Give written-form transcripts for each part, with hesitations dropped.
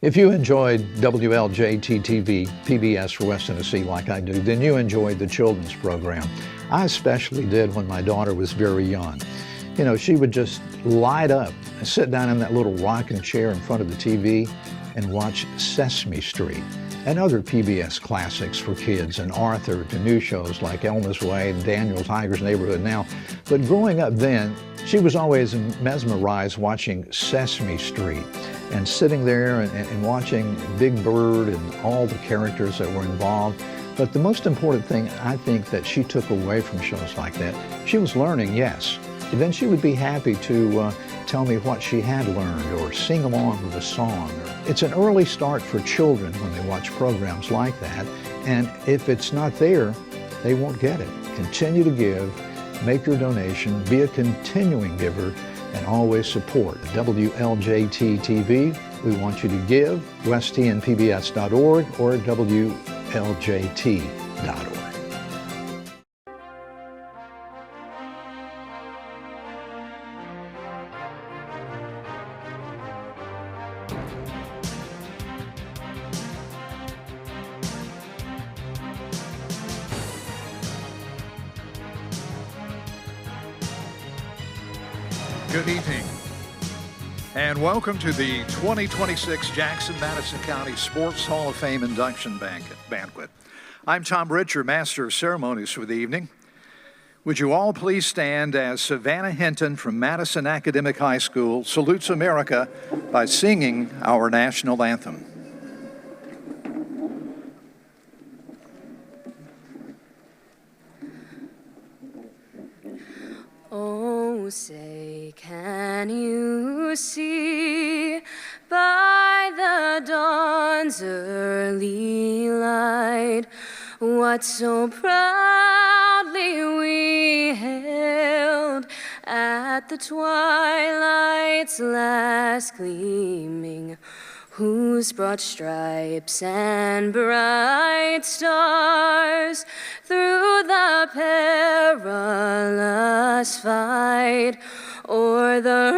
If you enjoyed WLJT-TV PBS for West Tennessee like I do, then you enjoyed the children's program. I especially did when my daughter was very young. You know, she would just light up and sit down in that little rocking chair in front of the TV and watch Sesame Street and other PBS classics for kids, and Arthur, to new shows like Elmer's Way and Daniel Tiger's Neighborhood Now. But growing up then, she was always mesmerized watching Sesame Street and sitting there and watching Big Bird and all the characters that were involved. But the most important thing I think that she took away from shows like that, she was learning, yes. But then she would be happy to tell me what she had learned or sing along with a song. It's an early start for children when they watch programs like that. And if it's not there, they won't get it. Continue to give, make your donation, be a continuing giver, and always support WLJT-TV. We want you to give, westtnpbs.org or WLJT.org. Good evening, and welcome to the 2026 Jackson-Madison County Sports Hall of Fame Induction Banquet. I'm Tom Britt, your Master of Ceremonies for the evening. Would you all please stand as Savannah Hinton from Madison Academic High School salutes America by singing our national anthem. Oh, say, can you see by the dawn's early light what so proudly we hailed at the twilight's last gleaming, whose broad stripes and bright stars through the perilous fight o'er the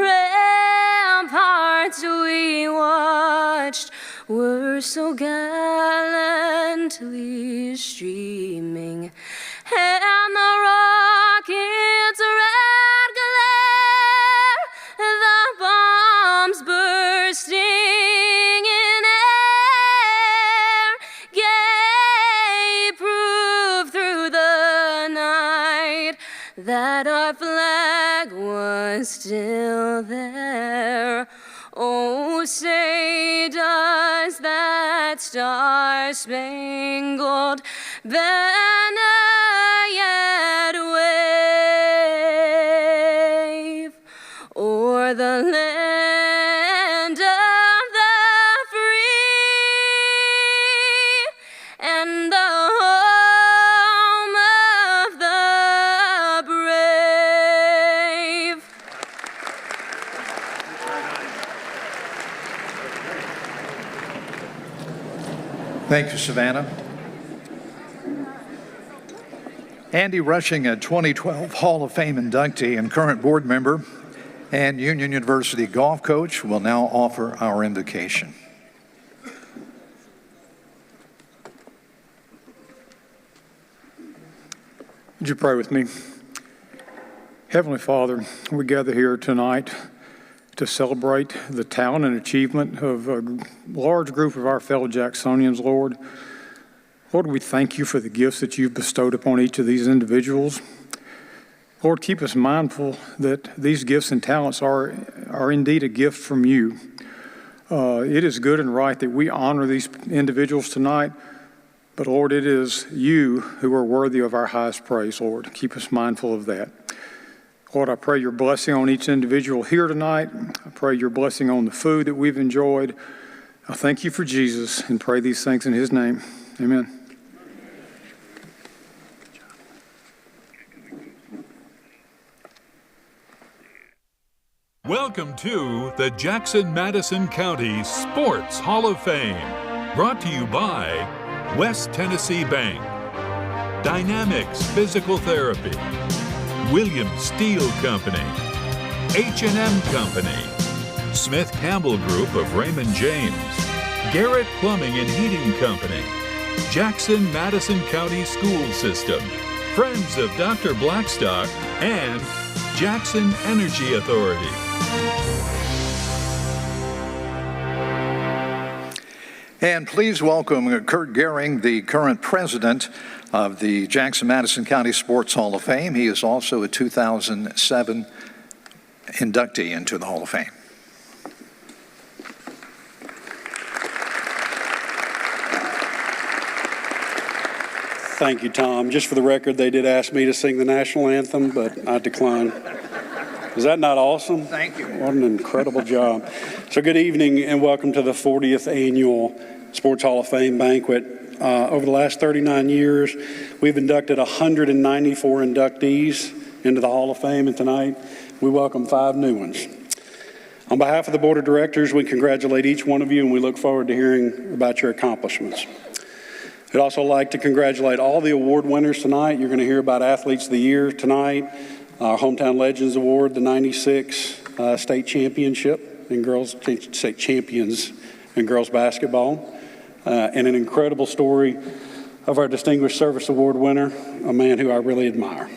ramparts we watched were so gallantly streaming, and the rocket's red glare, the bombs bursting in air, gave proof through the night that our flag was still there. Oh, say, does that star-spangled banner yet wave o'er the land of the free and the home of the brave? Thank you, Savannah. Andy Rushing, a 2012 Hall of Fame inductee and current board member and Union University golf coach, will now offer our invocation. Would you pray with me? Heavenly Father, we gather here tonight to celebrate the talent and achievement of a large group of our fellow Jacksonians, Lord. Lord, we thank you for the gifts that you've bestowed upon each of these individuals. Lord, keep us mindful that these gifts and talents are indeed a gift from you. It is good and right that we honor these individuals tonight, but Lord, it is you who are worthy of our highest praise, Lord. Keep us mindful of that. Lord, I pray your blessing on each individual here tonight. I pray your blessing on the food that we've enjoyed. I thank you for Jesus and pray these things in his name. Amen. Welcome to the Jackson-Madison County Sports Hall of Fame, brought to you by West Tennessee Bank, Dynamics Physical Therapy, Williams Steel Company, H&M Company, Smith Campbell Group of Raymond James, Garrett Plumbing and Heating Company, Jackson Madison County School System, Friends of Dr. Blackstock, and Jackson Energy Authority. And please welcome Kurt Gehring, the current president of the Jackson-Madison County Sports Hall of Fame. He is also a 2007 inductee into the Hall of Fame. Thank you, Tom. Just for the record, they did ask me to sing the national anthem, but I declined. Is that not awesome? Thank you. What an incredible job. So good evening and welcome to the 40th Annual Sports Hall of Fame banquet. Over the last 39 years, we've inducted 194 inductees into the Hall of Fame, and tonight we welcome 5 new ones. On behalf of the Board of Directors, we congratulate each one of you, and we look forward to hearing about your accomplishments. I'd also like to congratulate all the award winners tonight. You're going to hear about Athletes of the Year tonight, our Hometown Legends Award, the 96 state championship in girls, state champions in girls basketball, and an incredible story of our Distinguished Service Award winner, a man who I really admire.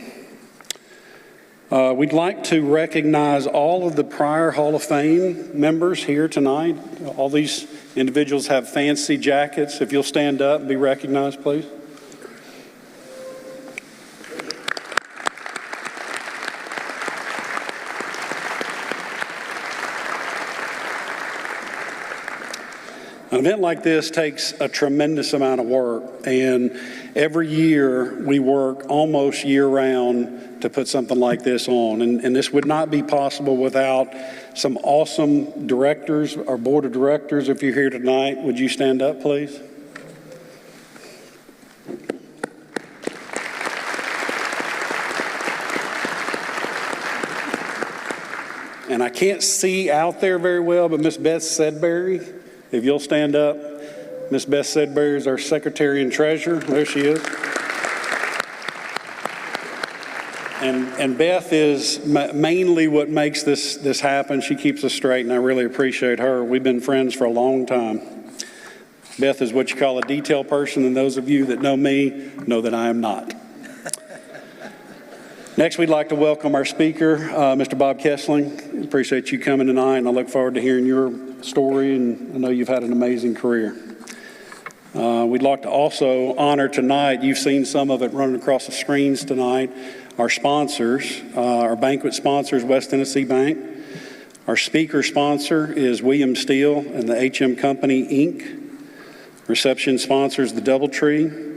We'd like to recognize all of the prior Hall of Fame members here tonight. All these individuals have fancy jackets. If you'll stand up and be recognized, please. An event like this takes a tremendous amount of work, and every year we work almost year-round to put something like this on. And this would not be possible without some awesome directors. Our board of directors, if you're here tonight, would you stand up, please? And I can't see out there very well, but Miss Beth Sedberry, if you'll stand up. Miss Beth Sedberry is our secretary and treasurer. There she is. And Beth is mainly what makes this happen. She keeps us straight, and I really appreciate her. We've been friends for a long time. Beth is what you call a detail person, and those of you that know me know that I am not. Next, we'd like to welcome our speaker, Mr. Bob Kessling. Appreciate you coming tonight, and I look forward to hearing your story, and I know you've had an amazing career. We'd like to also honor tonight, you've seen some of it running across the screens tonight, our sponsors. Our banquet sponsor is West Tennessee Bank. Our speaker sponsor is William Steele and the HM Company, Inc. Reception sponsor is the Doubletree.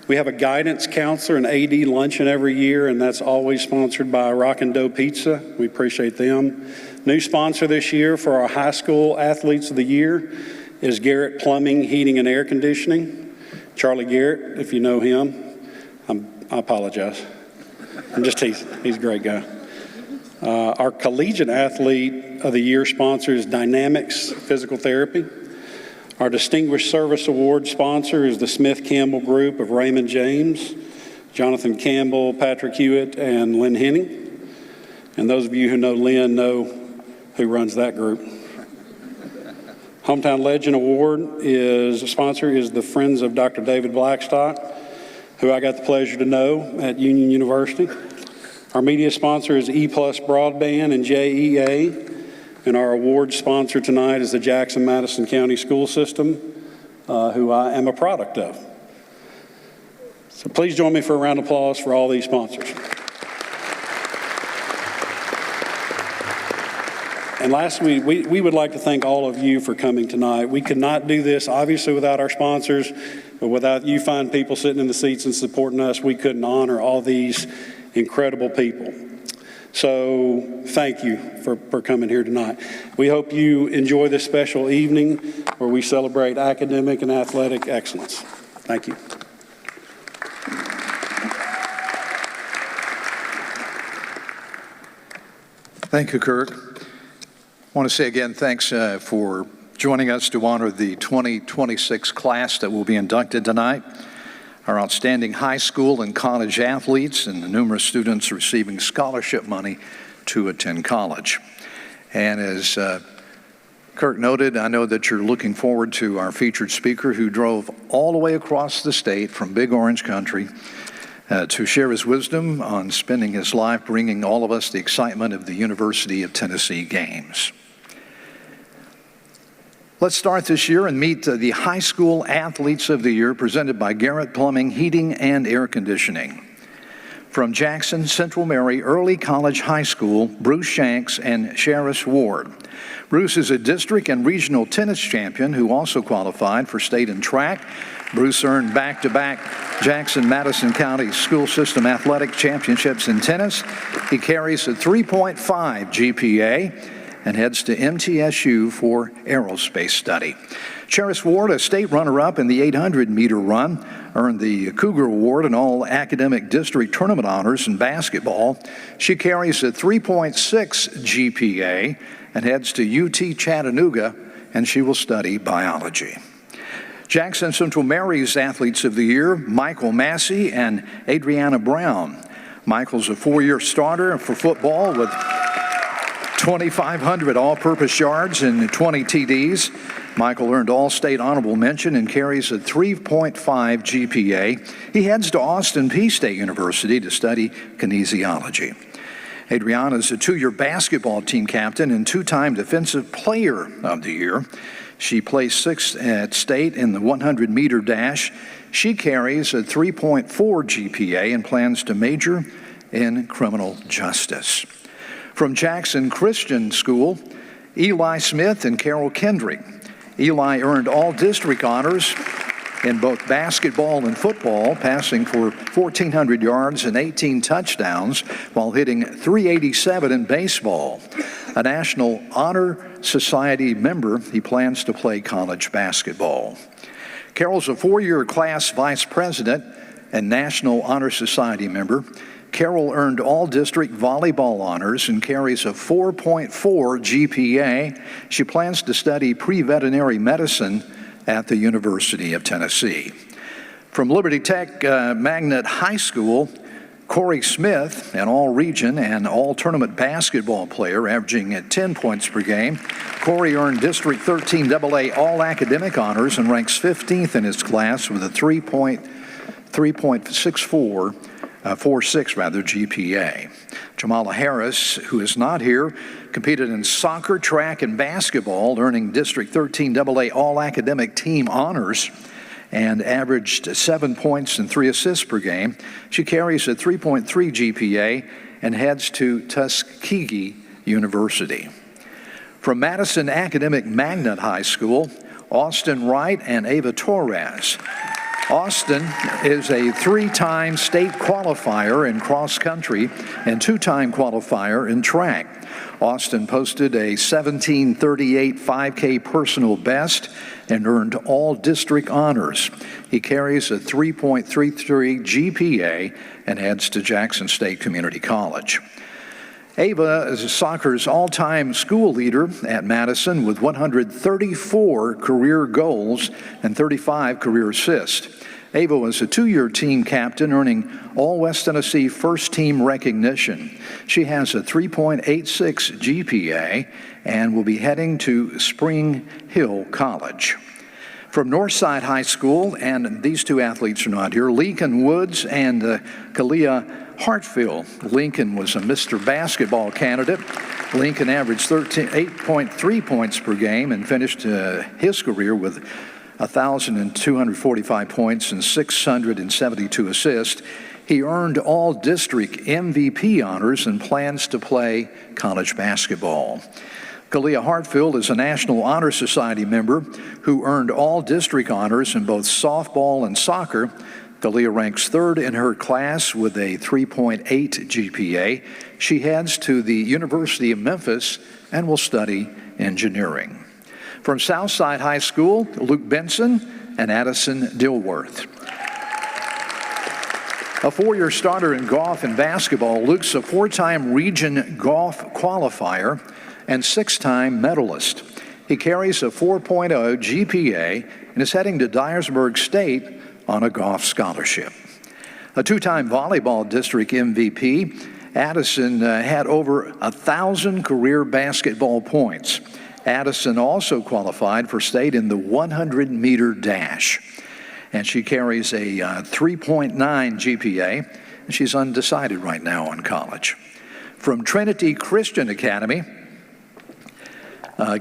We have a guidance counselor and AD luncheon every year, and that's always sponsored by Rock and Dough Pizza. We appreciate them. New sponsor this year for our high school athletes of the year is Garrett Plumbing, Heating, and Air Conditioning. Charlie Garrett, if you know him, I apologize. I'm just teasing. He's a great guy. Our collegiate athlete of the year sponsor is Dynamics Physical Therapy. Our Distinguished Service Award sponsor is the Smith Campbell Group of Raymond James, Jonathan Campbell, Patrick Hewitt, and Lynn Henning. And those of you who know Lynn know who runs that group. Hometown Legend Award sponsor is the Friends of Dr. David Blackstock, who I got the pleasure to know at Union University. Our media sponsor is E+ Broadband and JEA. And our award sponsor tonight is the Jackson Madison County School System, who I am a product of. So please join me for a round of applause for all these sponsors. And lastly, we would like to thank all of you for coming tonight. We could not do this, obviously, without our sponsors, but without you fine people sitting in the seats and supporting us, we couldn't honor all these incredible people. So thank you for coming here tonight. We hope you enjoy this special evening where we celebrate academic and athletic excellence. Thank you. Thank you, Kurt. I want to say again, thanks for joining us to honor the 2026 class that will be inducted tonight. Our outstanding high school and college athletes and the numerous students receiving scholarship money to attend college. And as Kirk noted, I know that you're looking forward to our featured speaker who drove all the way across the state from Big Orange Country to share his wisdom on spending his life bringing all of us the excitement of the University of Tennessee games. Let's start this year and meet the High School Athletes of the Year presented by Garrett Plumbing, Heating, and Air Conditioning. From Jackson Central Mary Early College High School, Bruce Shanks and Sheriff Ward. Bruce is a district and regional tennis champion who also qualified for state and track. Bruce earned back-to-back Jackson-Madison County School System Athletic Championships in tennis. He carries a 3.5 GPA and heads to MTSU for aerospace study. Sheriff Ward, a state runner-up in the 800-meter run, earned the Cougar Award in all academic district tournament honors in basketball. She carries a 3.6 GPA and heads to UT Chattanooga, and she will study biology. Jackson Central Mary's Athletes of the Year, Michael Massey and Adriana Brown. Michael's a four-year starter for football with 2,500 all-purpose yards and 20 TDs. Michael earned all-state honorable mention and carries a 3.5 GPA. He heads to Austin Peay State University to study kinesiology. Adriana is a two-year basketball team captain and two-time Defensive Player of the Year. She placed sixth at state in the 100-meter dash. She carries a 3.4 GPA and plans to major in criminal justice. From Jackson Christian School, Eli Smith and Carol Kendrick. Eli earned all district honors in both basketball and football, passing for 1,400 yards and 18 touchdowns while hitting .387 in baseball. A National Honor Society member, he plans to play college basketball. Carol's a four-year class vice president and National Honor Society member. Carol earned all district volleyball honors and carries a 4.4 GPA. She plans to study pre-veterinary medicine at the University of Tennessee. From Liberty Tech Magnet High School, Corey Smith, an all-region and all-tournament basketball player, averaging at 10 points per game. Corey earned District 13 AA all-academic honors and ranks 15th in his class with a 3.46 GPA. Jamala Harris, who is not here, competed in soccer, track, and basketball, earning District 13 AA all-academic team honors and averaged 7 points and 3 assists per game. She carries a 3.3 GPA and heads to Tuskegee University. From Madison Academic Magnet High School, Austin Wright and Ava Torres. Austin is a three-time state qualifier in cross country and two-time qualifier in track. Austin posted a 17:38 5K personal best and earned all district honors. He carries a 3.33 GPA and heads to Jackson State Community College. Ava is soccer's all-time school leader at Madison with 134 career goals and 35 career assists. Ava was a two-year team captain, earning all West Tennessee first-team recognition. She has a 3.86 GPA and will be heading to Spring Hill College. From Northside High School, and these two athletes are not here, Lincoln Woods and Kalia Hartfield. Lincoln was a Mr. Basketball candidate. Lincoln averaged 8.3 points per game and finished his career with 1,245 points and 672 assists. He earned all district MVP honors and plans to play college basketball. Kalia Hartfield is a National Honor Society member who earned all district honors in both softball and soccer. Kalia ranks third in her class with a 3.8 GPA. She heads to the University of Memphis and will study engineering. From Southside High School, Luke Benson and Addison Dilworth. A four-year starter in golf and basketball, Luke's a four-time region golf qualifier and six-time medalist. He carries a 4.0 GPA and is heading to Dyersburg State on a golf scholarship. A two-time volleyball district MVP, Addison had over 1,000 career basketball points. Madison also qualified for state in the 100-meter dash, and she carries a 3.9 GPA, and she's undecided right now in college. From Trinity Christian Academy,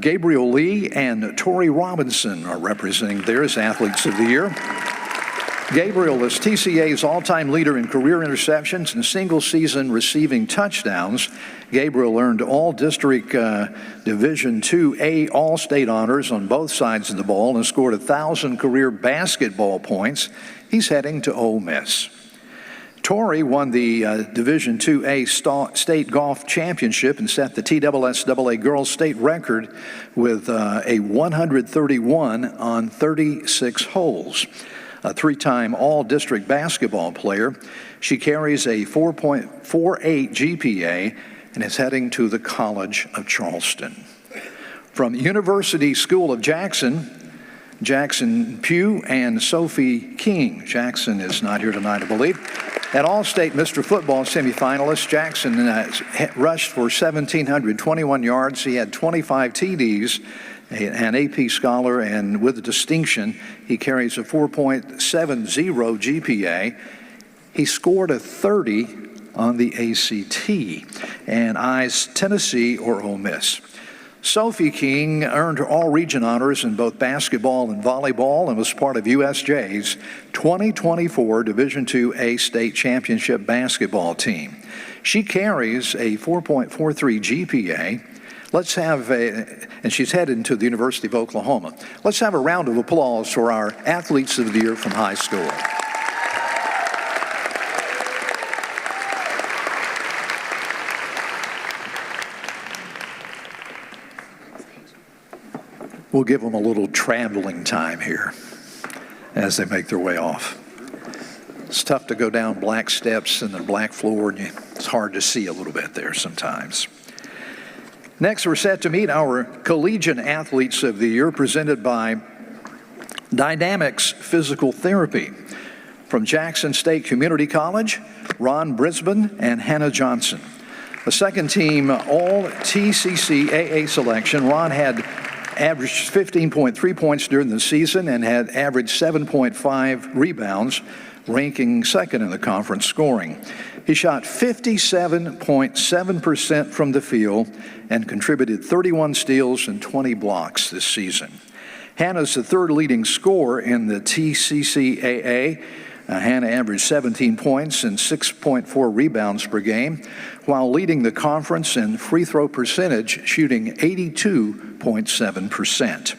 Gabriel Lee and Tori Robinson are representing there as Athletes of the Year. Gabriel is TCA's all-time leader in career interceptions and single-season receiving touchdowns. Gabriel earned all-district Division II-A All-State honors on both sides of the ball and scored 1,000 career basketball points. He's heading to Ole Miss. Tori won the Division II-A State Golf Championship and set the TSSAA Girls State record with a 131 on 36 holes. A three-time all-district basketball player. She carries a 4.48 GPA and is heading to the College of Charleston. From University School of Jackson, Jackson Pugh and Sophie King. Jackson is not here tonight, I believe. At All-State Mr. Football semifinalist, Jackson rushed for 1,721 yards. He had 25 TDs. An AP scholar, and with distinction, he carries a 4.70 GPA. He scored a 30 on the ACT and eyes Tennessee or Ole Miss. Sophie King earned her all-region honors in both basketball and volleyball and was part of USJ's 2024 Division II-A State Championship basketball team. She carries a 4.43 GPA. Let's have and she's headed to the University of Oklahoma. Let's have a round of applause for our Athletes of the Year from high school. We'll give them a little traveling time here as they make their way off. It's tough to go down black steps and the black floor, and it's hard to see a little bit there sometimes. Next, we're set to meet our Collegiate Athletes of the Year, presented by Dynamics Physical Therapy. From Jackson State Community College, Ron Brisbane and Hannah Johnson. A second-team All-TCCAA selection, Ron had averaged 15.3 points during the season and had averaged 7.5 rebounds, ranking second in the conference scoring. He shot 57.7% from the field and contributed 31 steals and 20 blocks this season. Hannah's the third leading scorer in the TCCAA. Hannah averaged 17 points and 6.4 rebounds per game, while leading the conference in free throw percentage, shooting 82.7%.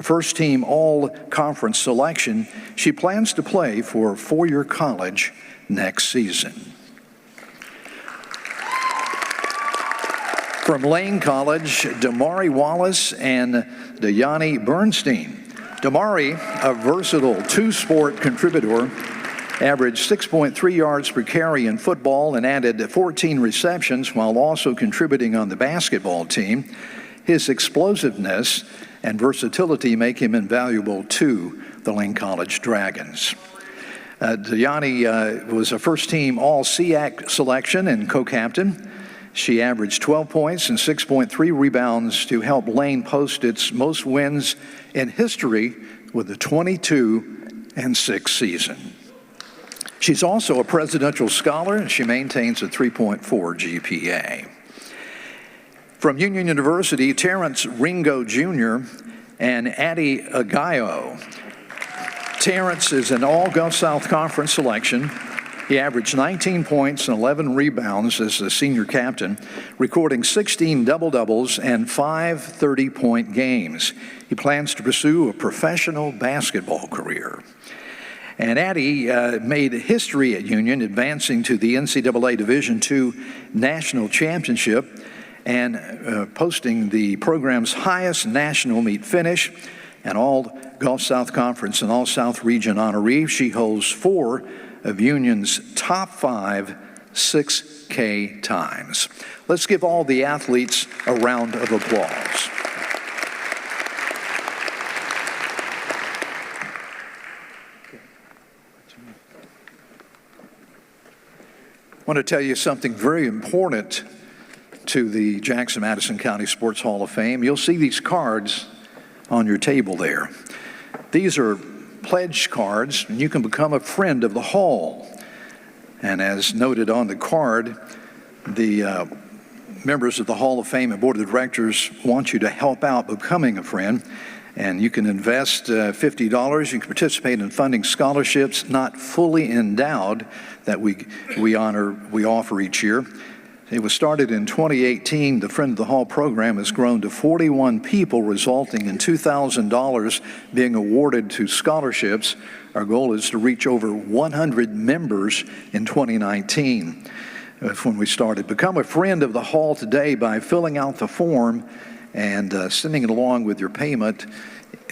First team all-conference selection, she plans to play for four-year college next season. From Lane College, Damari Wallace and Dayani Bernstein. Damari, a versatile two-sport contributor, averaged 6.3 yards per carry in football and added 14 receptions while also contributing on the basketball team. His explosiveness and versatility make him invaluable to the Lane College Dragons. Dayani was a first-team All-SEAC selection and co-captain. She averaged 12 points and 6.3 rebounds to help Lane post its most wins in history with the 22-6 season. She's also a presidential scholar, and she maintains a 3.4 GPA. From Union University, Terrence Ringo Jr. and Addie Agayo. Terrence is an all-Gulf South Conference selection. He averaged 19 points and 11 rebounds as the senior captain, recording 16 double-doubles and 5 30-point games. He plans to pursue a professional basketball career. And Addie made history at Union, advancing to the NCAA Division II National Championship and posting the program's highest national meet finish, an all-Gulf South Conference and all-South Region honoree. She holds 4 of Union's top 5 6K times. Let's give all the athletes a round of applause. I want to tell you something very important to the Jackson Madison County Sports Hall of Fame, you'll see these cards on your table there. These are pledge cards, and you can become a friend of the Hall. And as noted on the card, the members of the Hall of Fame and Board of Directors want you to help out becoming a friend. And you can invest $50. You can participate in funding scholarships not fully endowed that we offer each year. It was started in 2018. The Friend of the Hall program has grown to 41 people, resulting in $2,000 being awarded to scholarships. Our goal is to reach over 100 members in 2019. When we started. Become a friend of the Hall today by filling out the form and sending it along with your payment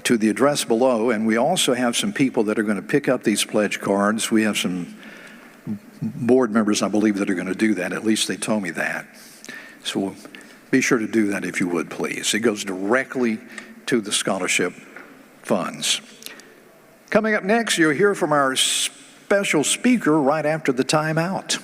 to the address below. And we also have some people that are going to pick up these pledge cards. We have some board members, I believe, that are going to do that. At least they told me that. So be sure to do that if you would, please. It goes directly to the scholarship funds. Coming up next, you'll hear from our special speaker right after the timeout.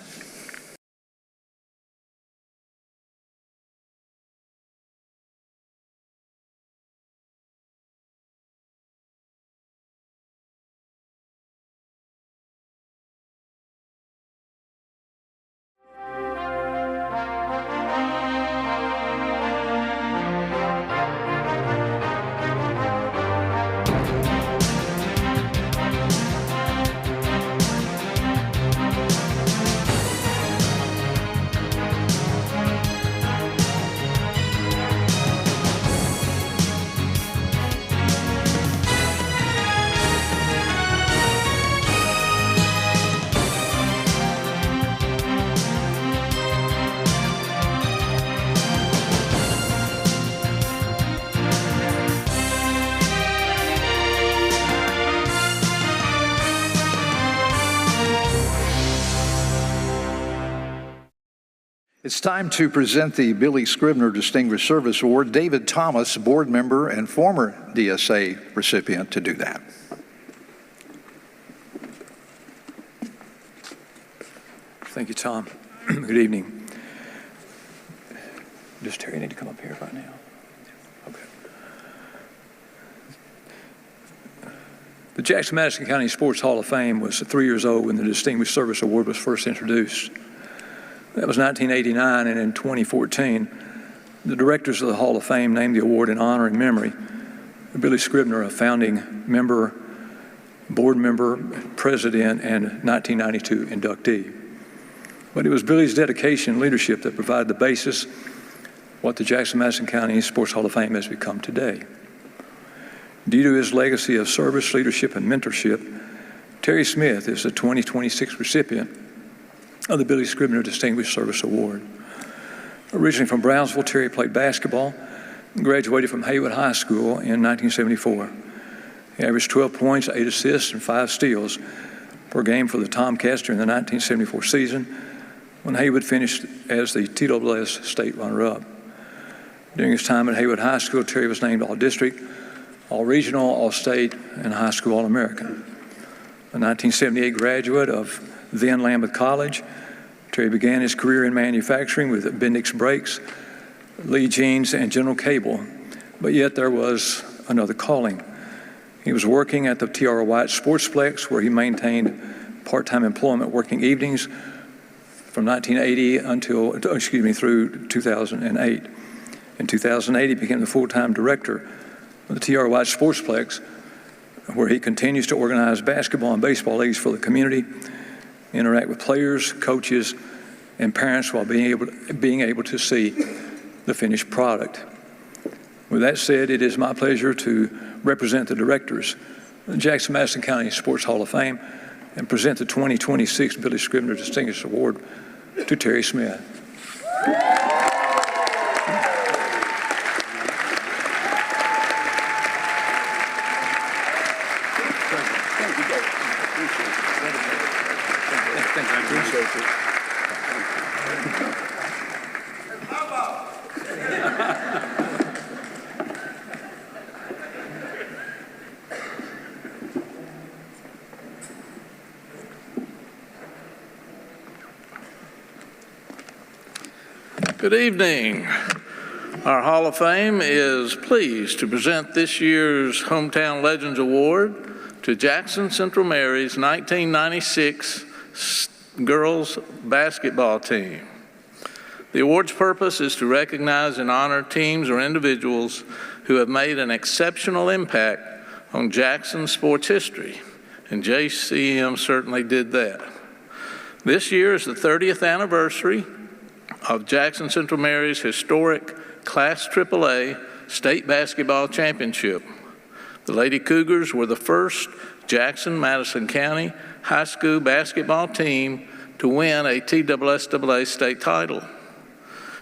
It's time to present the Billy Scribner Distinguished Service Award. David Thomas, board member and former DSA recipient, to do that. Thank you, Tom. Good evening. Does Terry need to come up here right now? Okay. The Jackson Madison County Sports Hall of Fame was 3 years old when the Distinguished Service Award was first introduced. That was 1989, and in 2014, the directors of the Hall of Fame named the award in honor and memory of Billy Scribner, a founding member, board member, president, and 1992 inductee. But it was Billy's dedication and leadership that provided the basis of what the Jackson Madison County Sports Hall of Fame has become today. Due to his legacy of service, leadership, and mentorship, Terry Smith is the 2026 recipient of the Billy Scribner Distinguished Service Award. Originally from Brownsville, Terry played basketball and graduated from Haywood High School in 1974. He averaged 12 points, 8 assists, and 5 steals per game for the Tomcats during the 1974 season, when Haywood finished as the TSS state runner-up. During his time at Haywood High School, Terry was named All-District, All-Regional, All-State, and High School All-American. A 1978 graduate of then Lambeth College, Terry began his career in manufacturing with Bendix Brakes, Lee Jeans, and General Cable, but yet there was another calling. He was working at the T.R. White Sportsplex, where he maintained part-time employment working evenings from 1980 through 2008. In 2008, he became the full-time director of the T.R. White Sportsplex, where he continues to organize basketball and baseball leagues for the community, interact with players, coaches, and parents while being able to see the finished product. With that said, it is my pleasure to represent the directors of the Jackson Madison County Sports Hall of Fame and present the 2026 Billy Scribner Distinguished Award to Terry Smith. Good evening. Our Hall of Fame is pleased to present this year's Hometown Legends Award to Jackson Central Mary's 1996 girls basketball team. The award's purpose is to recognize and honor teams or individuals who have made an exceptional impact on Jackson's sports history, and JCM certainly did that. This year is the 30th anniversary of Jackson Central Mary's historic Class AAA state basketball championship. The Lady Cougars were the first Jackson-Madison County high school basketball team to win a TSSAA state title.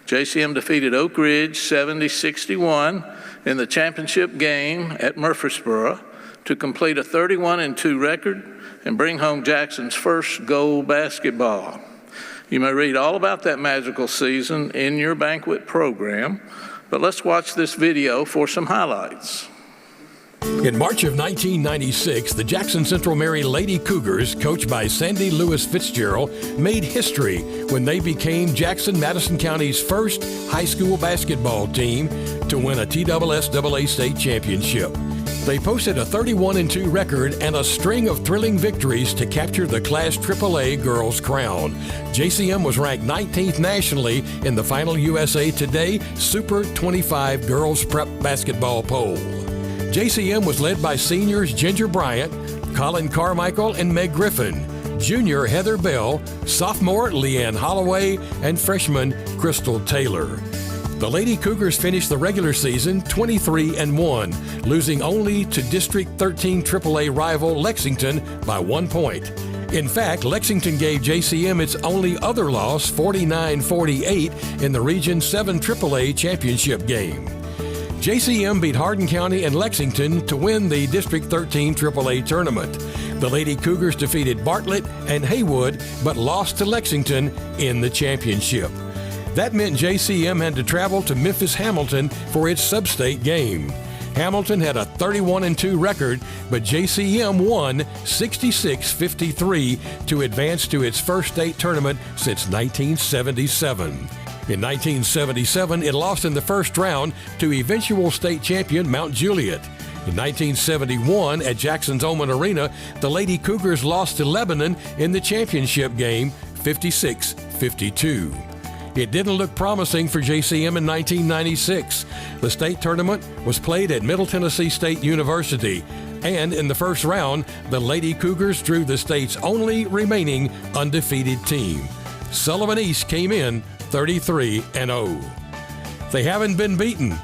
JCM defeated Oak Ridge 70-61 in the championship game at Murfreesboro to complete a 31-2 record and bring home Jackson's first gold basketball. You may read all about that magical season in your banquet program, but let's watch this video for some highlights. In March of 1996, the Jackson Central Mary Lady Cougars, coached by Sandy Lewis Fitzgerald, made history when they became Jackson-Madison County's first high school basketball team to win a TSSAA state championship. They posted a 31-2 record and a string of thrilling victories to capture the Class AAA girls crown. JCM was ranked 19th nationally in the final USA Today Super 25 Girls Prep Basketball Poll. JCM was led by seniors Ginger Bryant, Colin Carmichael, and Meg Griffin, junior Heather Bell, sophomore Leanne Holloway, and freshman Crystal Taylor. The Lady Cougars finished the regular season 23-1, losing only to District 13 AAA rival Lexington by 1 point. In fact, Lexington gave JCM its only other loss, 49-48, in the Region 7 AAA championship game. JCM beat Hardin County and Lexington to win the District 13 AAA tournament. The Lady Cougars defeated Bartlett and Haywood, but lost to Lexington in the championship. That meant JCM had to travel to Memphis Hamilton for its sub-state game. Hamilton had a 31-2 record, but JCM won 66-53 to advance to its first state tournament since 1977. In 1977, it lost in the first round to eventual state champion Mount Juliet. In 1971, at Jackson's Oman Arena, the Lady Cougars lost to Lebanon in the championship game, 56-52. It didn't look promising for JCM in 1996. The state tournament was played at Middle Tennessee State University, and in the first round, the Lady Cougars drew the state's only remaining undefeated team. Sullivan East came in 33-0. They haven't been beaten.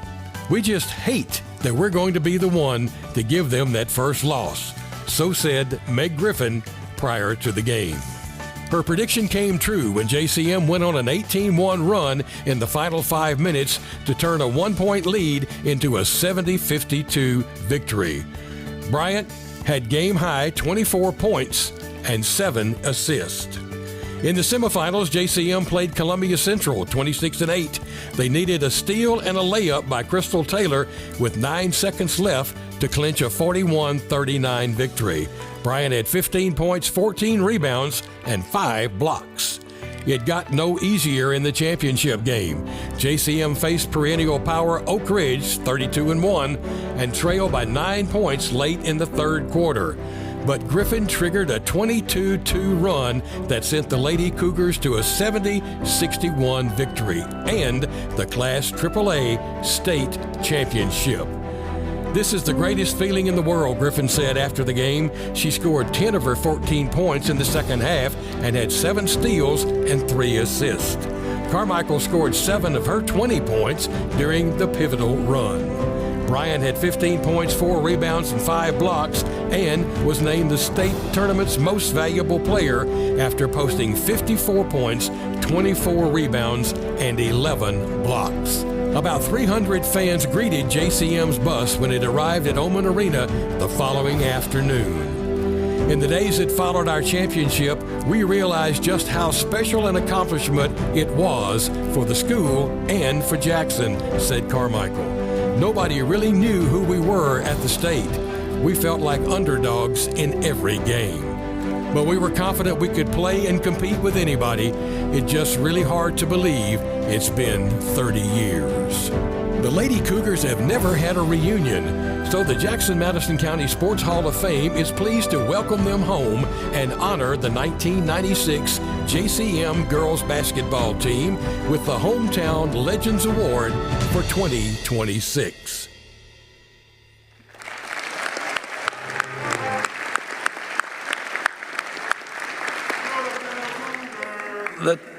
We just hate that we're going to be the one to give them that first loss. So said Meg Griffin prior to the game. Her prediction came true when JCM went on an 18-1 run in the final 5 minutes to turn a 1-point lead into a 70-52 victory. Bryant had game-high 24 points and 7 assists. In the semifinals, JCM played Columbia Central 26-8. They needed a steal and a layup by Crystal Taylor with 9 seconds left to clinch a 41-39 victory. Bryant had 15 points, 14 rebounds, and 5 blocks. It got no easier in the championship game. JCM faced perennial power Oak Ridge 32-1 and trailed by 9 points late in the third quarter. But Griffin triggered a 22-2 run that sent the Lady Cougars to a 70-61 victory and the Class AAA state championship. This is the greatest feeling in the world, Griffin said after the game. She scored 10 of her 14 points in the second half and had 7 steals and 3 assists. Carmichael scored 7 of her 20 points during the pivotal run. Bryant had 15 points, 4 rebounds, and 5 blocks, and was named the state tournament's most valuable player after posting 54 points, 24 rebounds, and 11 blocks. About 300 fans greeted JCM's bus when it arrived at Oman Arena the following afternoon. In the days that followed our championship, we realized just how special an accomplishment it was for the school and for Jackson, said Carmichael. Nobody really knew who we were at the state. We felt like underdogs in every game. But we were confident we could play and compete with anybody. It's just really hard to believe it's been 30 years. The Lady Cougars have never had a reunion, so the Jackson-Madison County Sports Hall of Fame is pleased to welcome them home and honor the 1996 JCM girls basketball team with the Hometown Legends Award for 2026.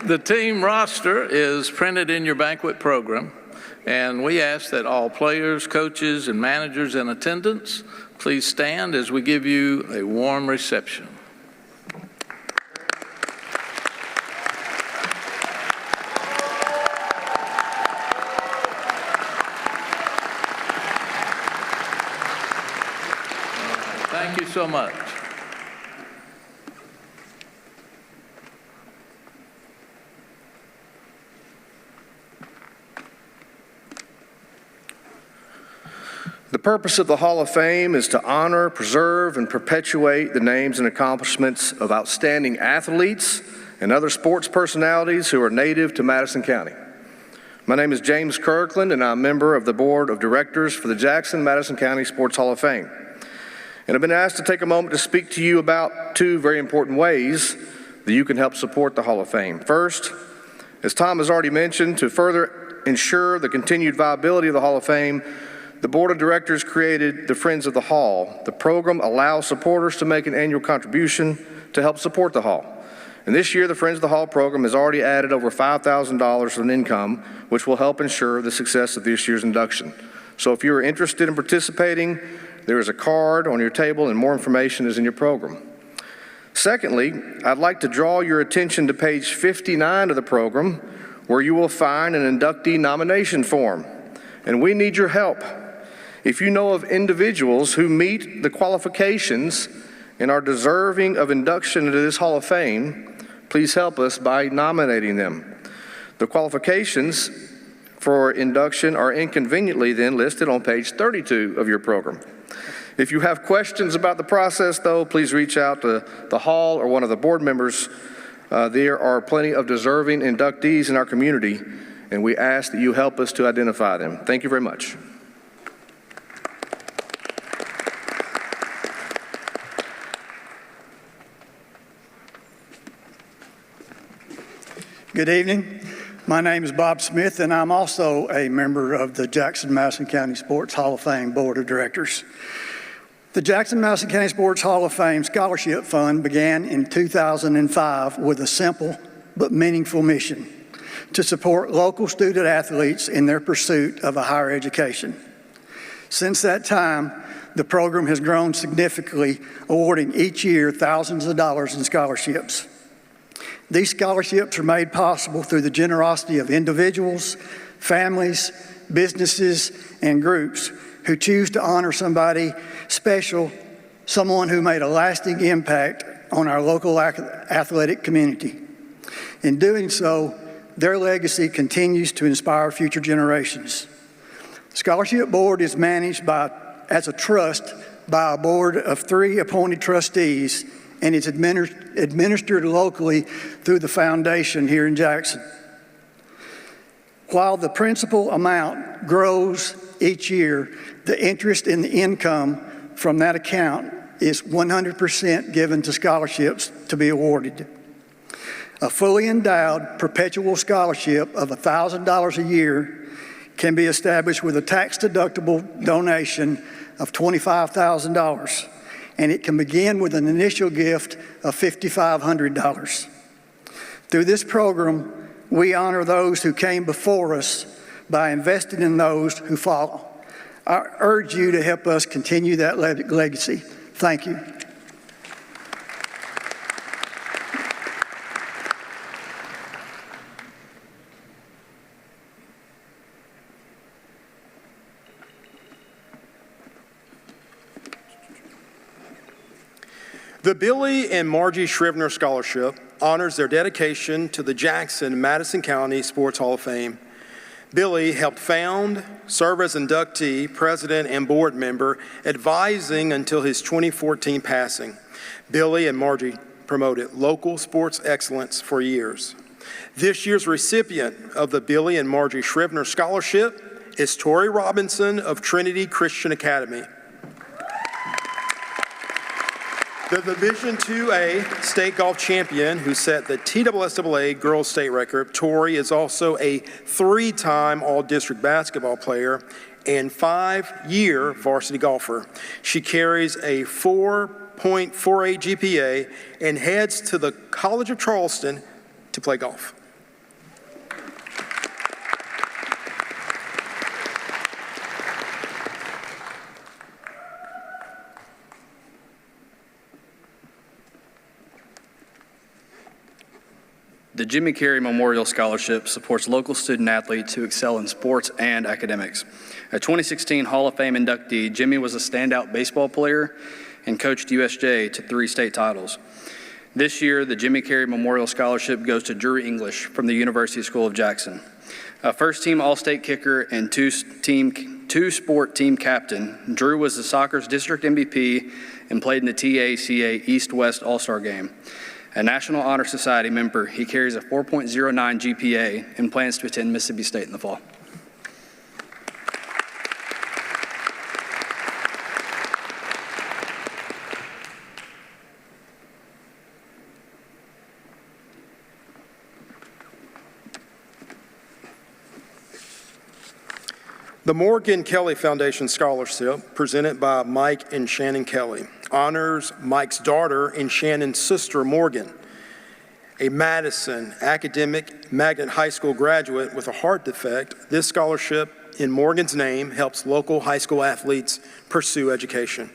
The team roster is printed in your banquet program, and we ask that all players, coaches, and managers in attendance please stand as we give you a warm reception. Thank you so much. The purpose of the Hall of Fame is to honor, preserve, and perpetuate the names and accomplishments of outstanding athletes and other sports personalities who are native to Madison County. My name is James Kirkland, and I'm a member of the Board of Directors for the Jackson-Madison County Sports Hall of Fame. And I've been asked to take a moment to speak to you about two very important ways that you can help support the Hall of Fame. First, as Tom has already mentioned, to further ensure the continued viability of the Hall of Fame, the Board of Directors created the Friends of the Hall. The program allows supporters to make an annual contribution to help support the Hall. And this year, the Friends of the Hall program has already added over $5,000 in income, which will help ensure the success of this year's induction. So if you're interested in participating, there is a card on your table and more information is in your program. Secondly, I'd like to draw your attention to page 59 of the program, where you will find an inductee nomination form. And we need your help. If you know of individuals who meet the qualifications and are deserving of induction into this Hall of Fame, please help us by nominating them. The qualifications for induction are inconveniently then listed on page 32 of your program. If you have questions about the process, though, please reach out to the Hall or one of the board members. There are plenty of deserving inductees in our community, and we ask that you help us to identify them. Thank you very much. Good evening. My name is Bob Smith, and I'm also a member of the Jackson-Madison County Sports Hall of Fame Board of Directors. The Jackson-Madison County Sports Hall of Fame Scholarship Fund began in 2005 with a simple but meaningful mission: to support local student athletes in their pursuit of a higher education. Since that time, the program has grown significantly, awarding each year thousands of dollars in scholarships. These scholarships are made possible through the generosity of individuals, families, businesses, and groups who choose to honor somebody special, someone who made a lasting impact on our local athletic community. In doing so, their legacy continues to inspire future generations. The Scholarship Board is managed as a trust by a board of 3 appointed trustees, and it's administered locally through the foundation here in Jackson. While the principal amount grows each year, the interest in the income from that account is 100% given to scholarships to be awarded. A fully endowed perpetual scholarship of $1,000 a year can be established with a tax-deductible donation of $25,000. And it can begin with an initial gift of $5,500. Through this program, we honor those who came before us by investing in those who follow. I urge you to help us continue that legacy. Thank you. The Billy and Margie Scrivener Scholarship honors their dedication to the Jackson-Madison County Sports Hall of Fame. Billy helped found, serve as inductee, president, and board member, advising until his 2014 passing. Billy and Margie promoted local sports excellence for years. This year's recipient of the Billy and Margie Scrivener Scholarship is Tori Robinson of Trinity Christian Academy. The Division IIA state golf champion who set the TSSAA girls state record, Tori is also a 3-time all-district basketball player and 5-year varsity golfer. She carries a 4.48 GPA and heads to the College of Charleston to play golf. The Jimmy Carey Memorial Scholarship supports local student athletes who excel in sports and academics. A 2016 Hall of Fame inductee, Jimmy was a standout baseball player and coached USJ to 3 state titles. This year, the Jimmy Carey Memorial Scholarship goes to Drew English from the University School of Jackson. A first-team All-State kicker and two-sport team captain, Drew was the soccer's district MVP and played in the TACA East-West All-Star Game. A National Honor Society member, he carries a 4.09 GPA and plans to attend Mississippi State in the fall. The Morgan Kelly Foundation Scholarship, presented by Mike and Shannon Kelly, honors Mike's daughter and Shannon's sister, Morgan, a Madison academic magnet high school graduate with a heart defect. This scholarship in Morgan's name helps local high school athletes pursue education.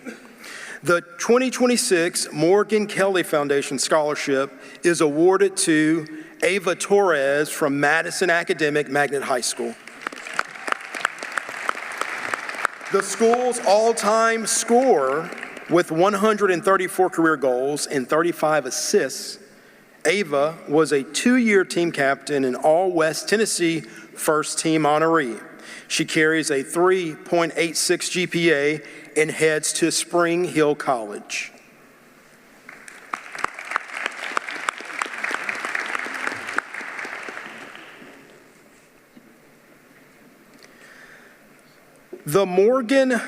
The 2026 Morgan Kelly Foundation Scholarship is awarded to Ava Torres from Madison Academic Magnet High School. The school's all-time scorer with 134 career goals and 35 assists, Ava was a 2-year team captain and All-West Tennessee first-team honoree. She carries a 3.86 GPA and heads to Spring Hill College. The Morgan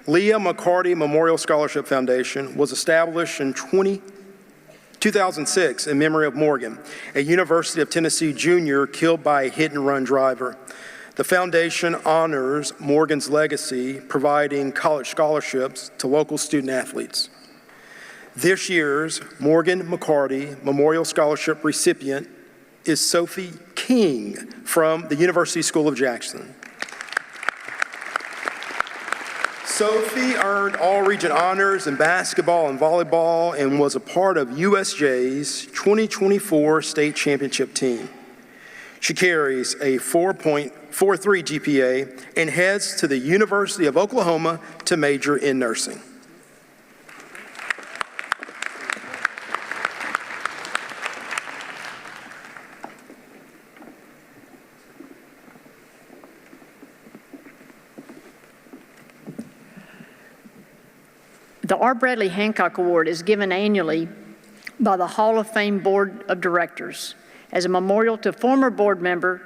Leah McCarty Memorial Scholarship Foundation was established in 2006 in memory of Morgan, a University of Tennessee junior killed by a hit-and-run driver. The foundation honors Morgan's legacy, providing college scholarships to local student athletes. This year's Morgan McCarty Memorial Scholarship recipient is Sophie King from the University School of Jackson. Sophie earned all-region honors in basketball and volleyball and was a part of USJ's 2024 state championship team. She carries a 4.43 GPA and heads to the University of Oklahoma to major in nursing. The R. Bradley Hancock Award is given annually by the Hall of Fame Board of Directors as a memorial to former board member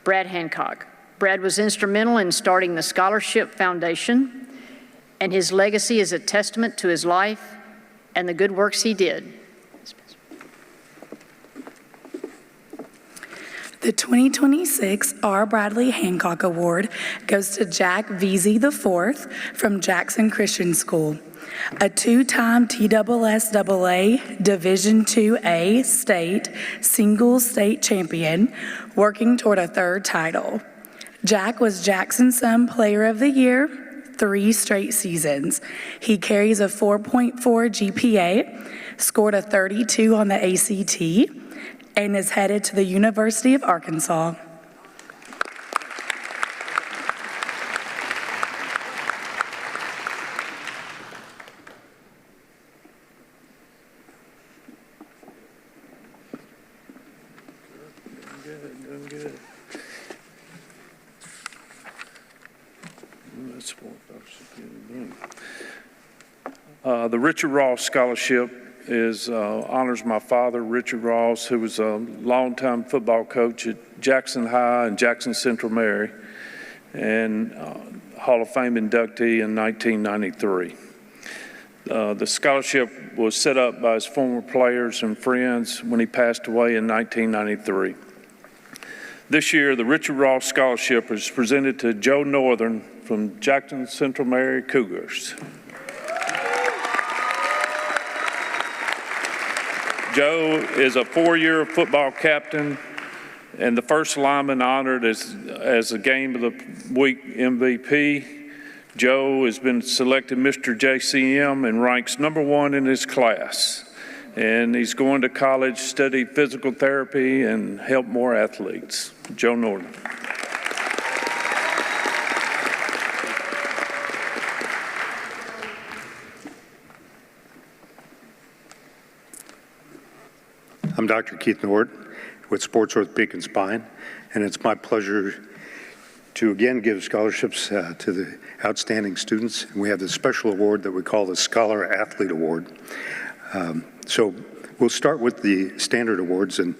Brad Hancock. Brad was instrumental in starting the Scholarship Foundation, and his legacy is a testament to his life and the good works he did. The 2026 R. Bradley Hancock Award goes to Jack Veazey IV from Jackson Christian School, a 2-time TSSAA Division IIA state singles state champion, working toward a 3rd title. Jack was Jackson's Son Player of the Year 3 straight seasons. He carries a 4.4 GPA, scored a 32 on the ACT, and is headed to the University of Arkansas. The Richard Ross Scholarship honors my father, Richard Ross, who was a longtime football coach at Jackson High and Jackson Central Mary, and Hall of Fame inductee in 1993. The scholarship was set up by his former players and friends when he passed away in 1993. This year, the Richard Ross Scholarship is presented to Joe Northern from Jackson Central Mary Cougars. Joe is a four-year football captain and the first lineman honored as a Game of the Week MVP. Joe has been selected Mr. JCM and ranks #1 in his class. And he's going to college, study physical therapy, and help more athletes. Joe Norton. I'm Dr. Keith Nord with Sports Orthopedic and Spine, and it's my pleasure to again give scholarships to the outstanding students. We have this special award that we call the Scholar Athlete Award. So we'll start with the standard awards, and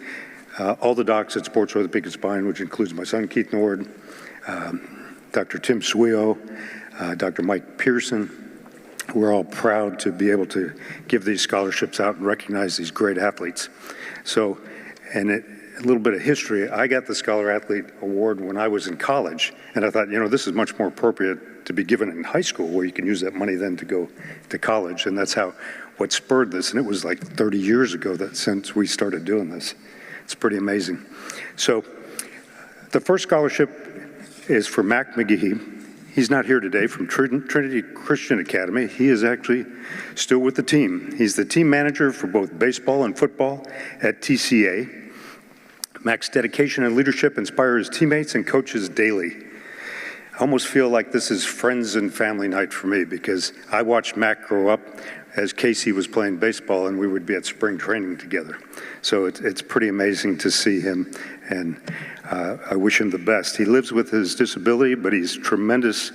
all the docs at Sports Orthopedic and Spine, which includes my son Keith Nord, Dr. Tim Suio, Dr. Mike Pearson. We're all proud to be able to give these scholarships out and recognize these great athletes. So, and a little bit of history, I got the Scholar Athlete Award when I was in college, and I thought, this is much more appropriate to be given in high school, where you can use that money then to go to college, and that's what spurred this, and it was like 30 years ago since we started doing this. It's pretty amazing. So, the first scholarship is for Mac McGehee. He's not here today, from Trinity Christian Academy. He is actually still with the team. He's the team manager for both baseball and football at TCA. Mac's dedication and leadership inspire his teammates and coaches daily. I almost feel like this is friends and family night for me, because I watched Mac grow up as Casey was playing baseball, and we would be at spring training together. So it's pretty amazing to see him, and I wish him the best. He lives with his disability, but he's a tremendous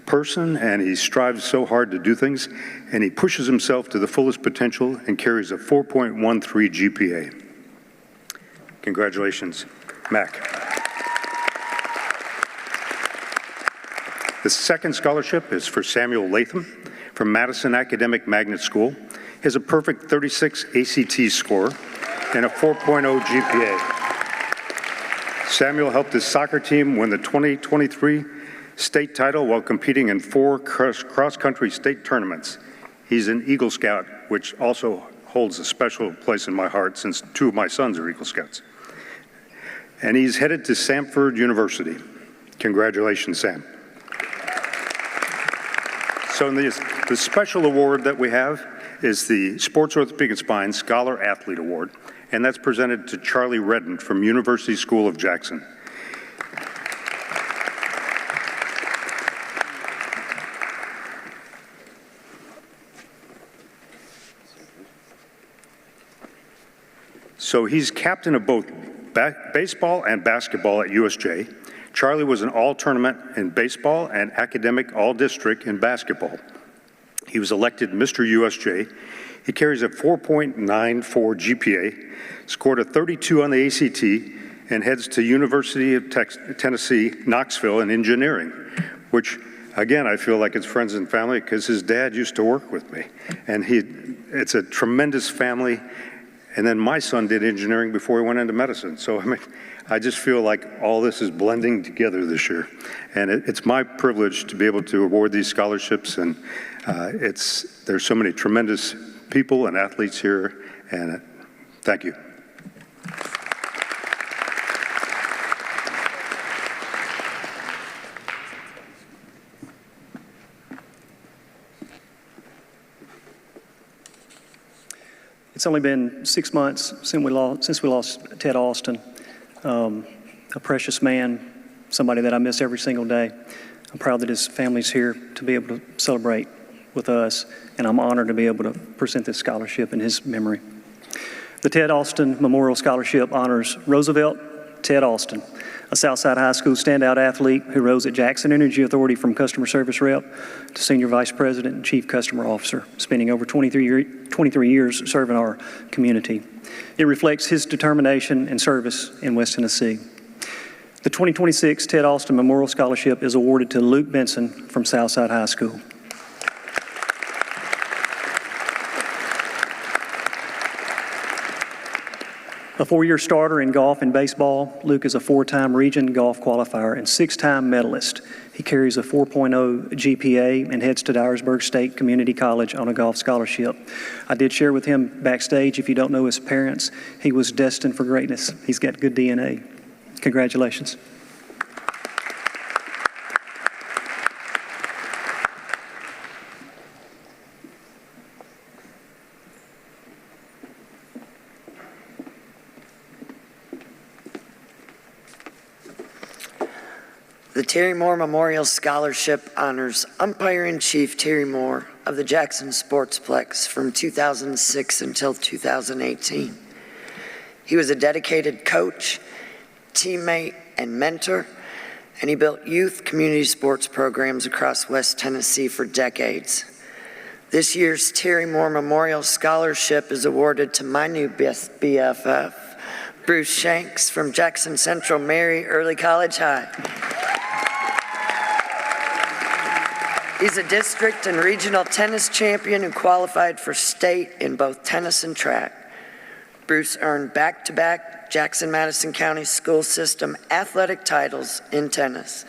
person, and he strives so hard to do things, and he pushes himself to the fullest potential and carries a 4.13 GPA. Congratulations, Mac. The second scholarship is for Samuel Latham from Madison Academic Magnet School. He has a perfect 36 ACT score and a 4.0 GPA. Samuel helped his soccer team win the 2023 state title while competing in 4 cross-country state tournaments. He's an Eagle Scout, which also holds a special place in my heart since 2 of my sons are Eagle Scouts. And he's headed to Samford University. Congratulations, Sam. So the special award that we have is the Sports Orthopedic and Spine Scholar Athlete Award, and that's presented to Charlie Redden from University School of Jackson. So he's captain of both baseball and basketball at USJ. Charlie was an all-tournament in baseball and academic all-district in basketball. He was elected Mr. USJ. He carries a 4.94 GPA, scored a 32 on the ACT, and heads to University of Tennessee, Knoxville in engineering, which, again, I feel like it's friends and family because his dad used to work with me. And it's a tremendous family. And then my son did engineering before he went into medicine. So, I just feel like all this is blending together this year. And it's my privilege to be able to award these scholarships. And there's so many tremendous people and athletes here. And thank you. It's only been 6 months since we lost Ted Austin, a precious man, somebody that I miss every single day. I'm proud that his family's here to be able to celebrate with us, and I'm honored to be able to present this scholarship in his memory. The Ted Austin Memorial Scholarship honors Roosevelt, Ted Austin, a Southside High School standout athlete who rose at Jackson Energy Authority from customer service rep to senior vice president and chief customer officer, spending over 23 years serving our community. It reflects his determination and service in West Tennessee. The 2026 Ted Austin Memorial Scholarship is awarded to Luke Benson from Southside High School. A four-year starter in golf and baseball, Luke is a four-time region golf qualifier and six-time medalist. He carries a 4.0 GPA and heads to Dyersburg State Community College on a golf scholarship. I did share with him backstage, if you don't know his parents, he was destined for greatness. He's got good DNA. Congratulations. The Terry Moore Memorial Scholarship honors Umpire-in-Chief Terry Moore of the Jackson Sportsplex from 2006 until 2018. He was a dedicated coach, teammate, and mentor, and he built youth community sports programs across West Tennessee for decades. This year's Terry Moore Memorial Scholarship is awarded to my new BFF, Bruce Shanks from Jackson Central Mary Early College High. He's a district and regional tennis champion who qualified for state in both tennis and track. Bruce earned back-to-back Jackson-Madison County School System athletic titles in tennis.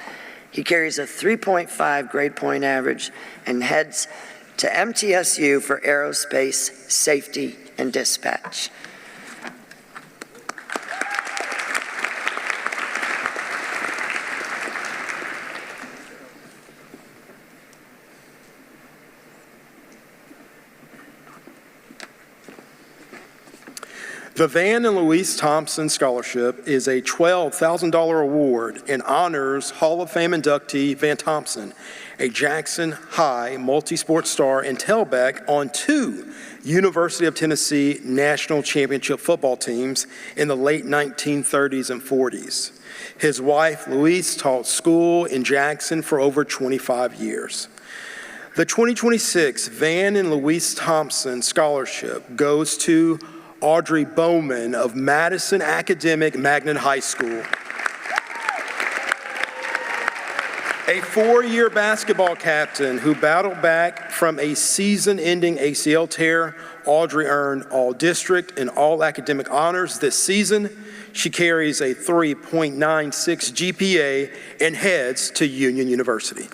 He carries a 3.5 grade point average and heads to MTSU for aerospace, safety, and dispatch. The Van and Louise Thompson Scholarship is a $12,000 award and honors Hall of Fame inductee Van Thompson, a Jackson High multi-sport star and tailback on two University of Tennessee national championship football teams in the late 1930s and 40s. His wife, Louise, taught school in Jackson for over 25 years. The 2026 Van and Louise Thompson Scholarship goes to Audrey Bowman of Madison Academic Magnet High School. A four-year basketball captain who battled back from a season-ending ACL tear, Audrey earned all-district and all-academic honors this season. She carries a 3.96 GPA and heads to Union University.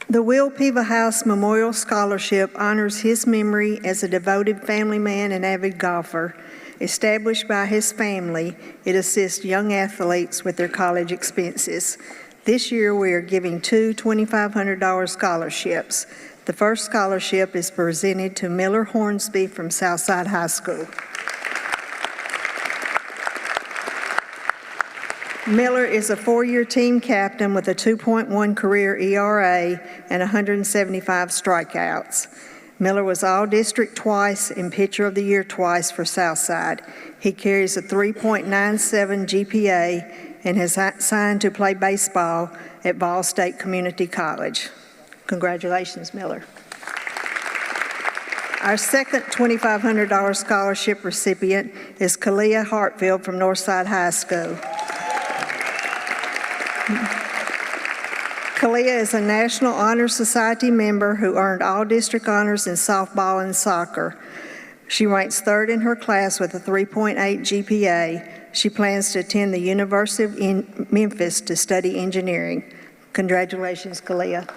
The Will Piva House Memorial Scholarship honors his memory as a devoted family man and avid golfer. Established by his family, it assists young athletes with their college expenses. This year, we are giving two $2,500 scholarships. The first scholarship is presented to Miller Hornsby from Southside High School. Miller is a four-year team captain with a 2.1 career ERA and 175 strikeouts. Miller was All-District twice and Pitcher of the Year twice for Southside. He carries a 3.97 GPA and has signed to play baseball at Ball State Community College. Congratulations, Miller. Our second $2,500 scholarship recipient is Kalia Hartfield from Northside High School. Kalia is a National Honor Society member who earned all district honors in softball and soccer. She ranks third in her class with a 3.8 GPA. She plans to attend the University of Memphis to study engineering. Congratulations, Kalia.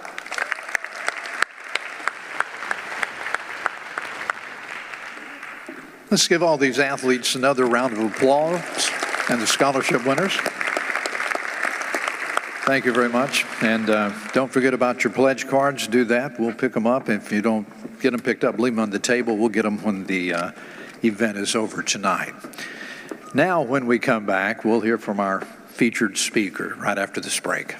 Let's give all these athletes another round of applause and the scholarship winners. Thank you very much. And don't forget about your pledge cards. Do that. We'll pick them up. If you don't get them picked up, leave them on the table. We'll get them when the event is over tonight. Now, when we come back, we'll hear from our featured speaker right after this break.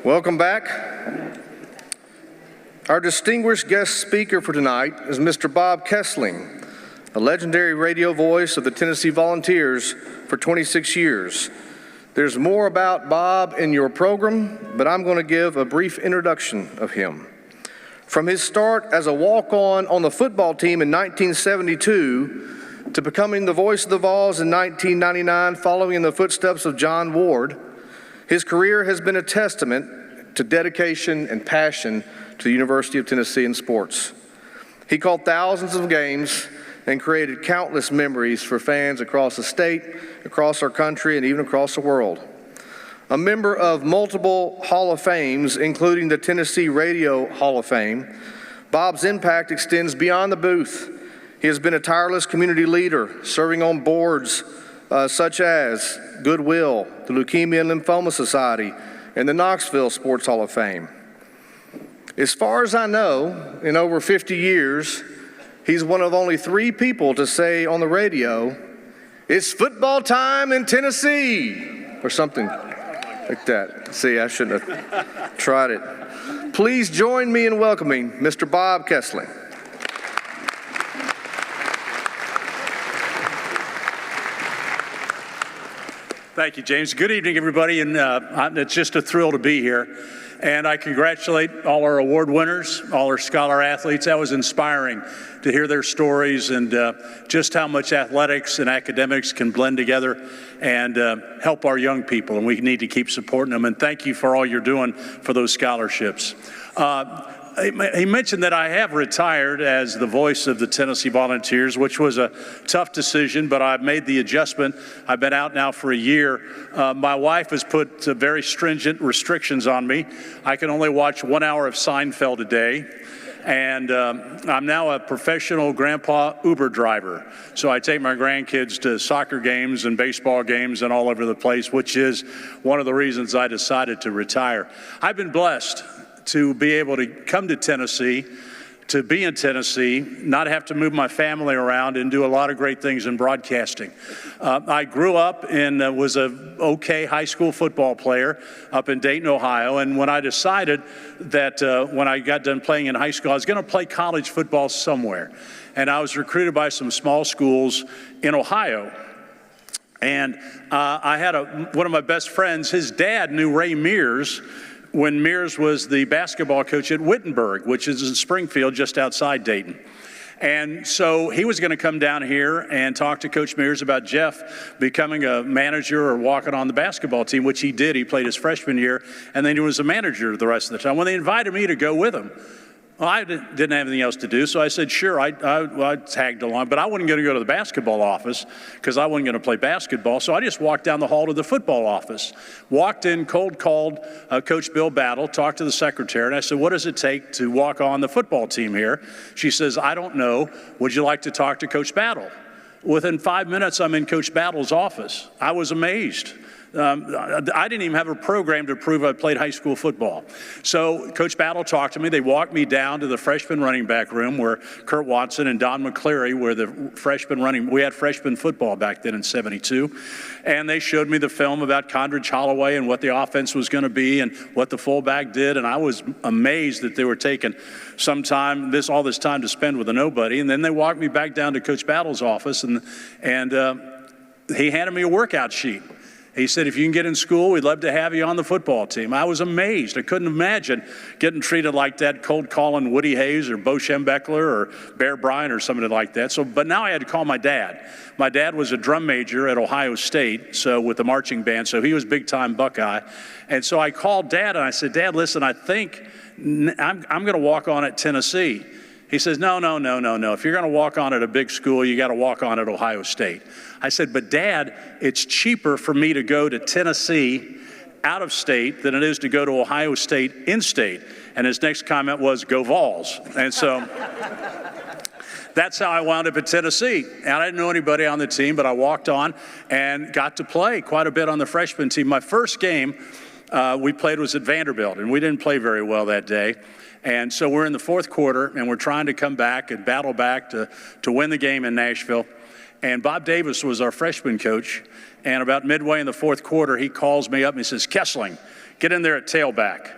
Welcome back. Our distinguished guest speaker for tonight is Mr. Bob Kessling, a legendary radio voice of the Tennessee Volunteers for 26 years. There's more about Bob in your program, but I'm going to give a brief introduction of him. From his start as a walk-on on the football team in 1972 to becoming the voice of the Vols in 1999, following in the footsteps of John Ward, his career has been a testament to dedication and passion to the University of Tennessee in sports. He called thousands of games and created countless memories for fans across the state, across our country, and even across the world. A member of multiple Hall of Fames, including the Tennessee Radio Hall of Fame, Bob's impact extends beyond the booth. He has been a tireless community leader, serving on boards such as Goodwill, the Leukemia and Lymphoma Society, and the Knoxville Sports Hall of Fame. As far as I know, in over 50 years, he's one of only 3 people to say on the radio, "It's football time in Tennessee," or something like that. See, I shouldn't have tried it. Please join me in welcoming Mr. Bob Kessling. Thank you, James. Good evening, everybody, and it's just a thrill to be here. And I congratulate all our award winners, all our scholar athletes. That was inspiring to hear their stories and just how much athletics and academics can blend together and help our young people, and we need to keep supporting them. And thank you for all you're doing for those scholarships. He mentioned that I have retired as the voice of the Tennessee Volunteers, which was a tough decision, but I've made the adjustment. I've been out now for a year. My wife has put very stringent restrictions on me. I can only watch 1 hour of Seinfeld a day. And I'm now a professional grandpa Uber driver. So I take my grandkids to soccer games and baseball games and all over the place, which is one of the reasons I decided to retire. I've been blessed to be able to come to Tennessee, to be in Tennessee, not have to move my family around, and do a lot of great things in broadcasting. I grew up and was an okay high school football player up in Dayton, Ohio, and when I decided that when I got done playing in high school, I was going to play college football somewhere, and I was recruited by some small schools in Ohio. And I had one of my best friends, his dad knew Ray Mears, when Mears was the basketball coach at Wittenberg, which is in Springfield, just outside Dayton. And so he was going to come down here and talk to Coach Mears about Jeff becoming a manager or walking on the basketball team, which he did. He played his freshman year, and then he was a manager the rest of the time. When they invited me to go with him, well, I didn't have anything else to do, so I said, sure, I tagged along, but I wasn't going to go to the basketball office because I wasn't going to play basketball, so I just walked down the hall to the football office. Walked in, cold called Coach Bill Battle, talked to the secretary, and I said, what does it take to walk on the football team here? She says, I don't know. Would you like to talk to Coach Battle? Within 5 minutes, I'm in Coach Battle's office. I was amazed. I didn't even have a program to prove I played high school football. So Coach Battle talked to me. They walked me down to the freshman running back room where Kurt Watson and Don McCleary were the freshman running. We had freshman football back then in '72. And they showed me the film about Condridge Holloway and what the offense was going to be and what the fullback did. And I was amazed that they were taking some time, all this time to spend with a nobody. And then they walked me back down to Coach Battle's office and he handed me a workout sheet. He said, if you can get in school, we'd love to have you on the football team. I was amazed. I couldn't imagine getting treated like that, cold calling Woody Hayes or Bo Schembechler or Bear Bryant or somebody like that. But now I had to call my dad. My dad was a drum major at Ohio State, so with the marching band, so he was big-time Buckeye. And so I called Dad, and I said, Dad, listen, I think I'm going to walk on at Tennessee. He says, no. If you're going to walk on at a big school, you got to walk on at Ohio State. I said, but Dad, it's cheaper for me to go to Tennessee out of state than it is to go to Ohio State in-state. And his next comment was, go Vols. And so that's how I wound up at Tennessee. And I didn't know anybody on the team, but I walked on and got to play quite a bit on the freshman team. My first game we played was at Vanderbilt, and we didn't play very well that day. And so we're in the fourth quarter, and we're trying to come back and battle back to win the game in Nashville. And Bob Davis was our freshman coach. And about midway in the fourth quarter, he calls me up and he says, Kessling, get in there at tailback.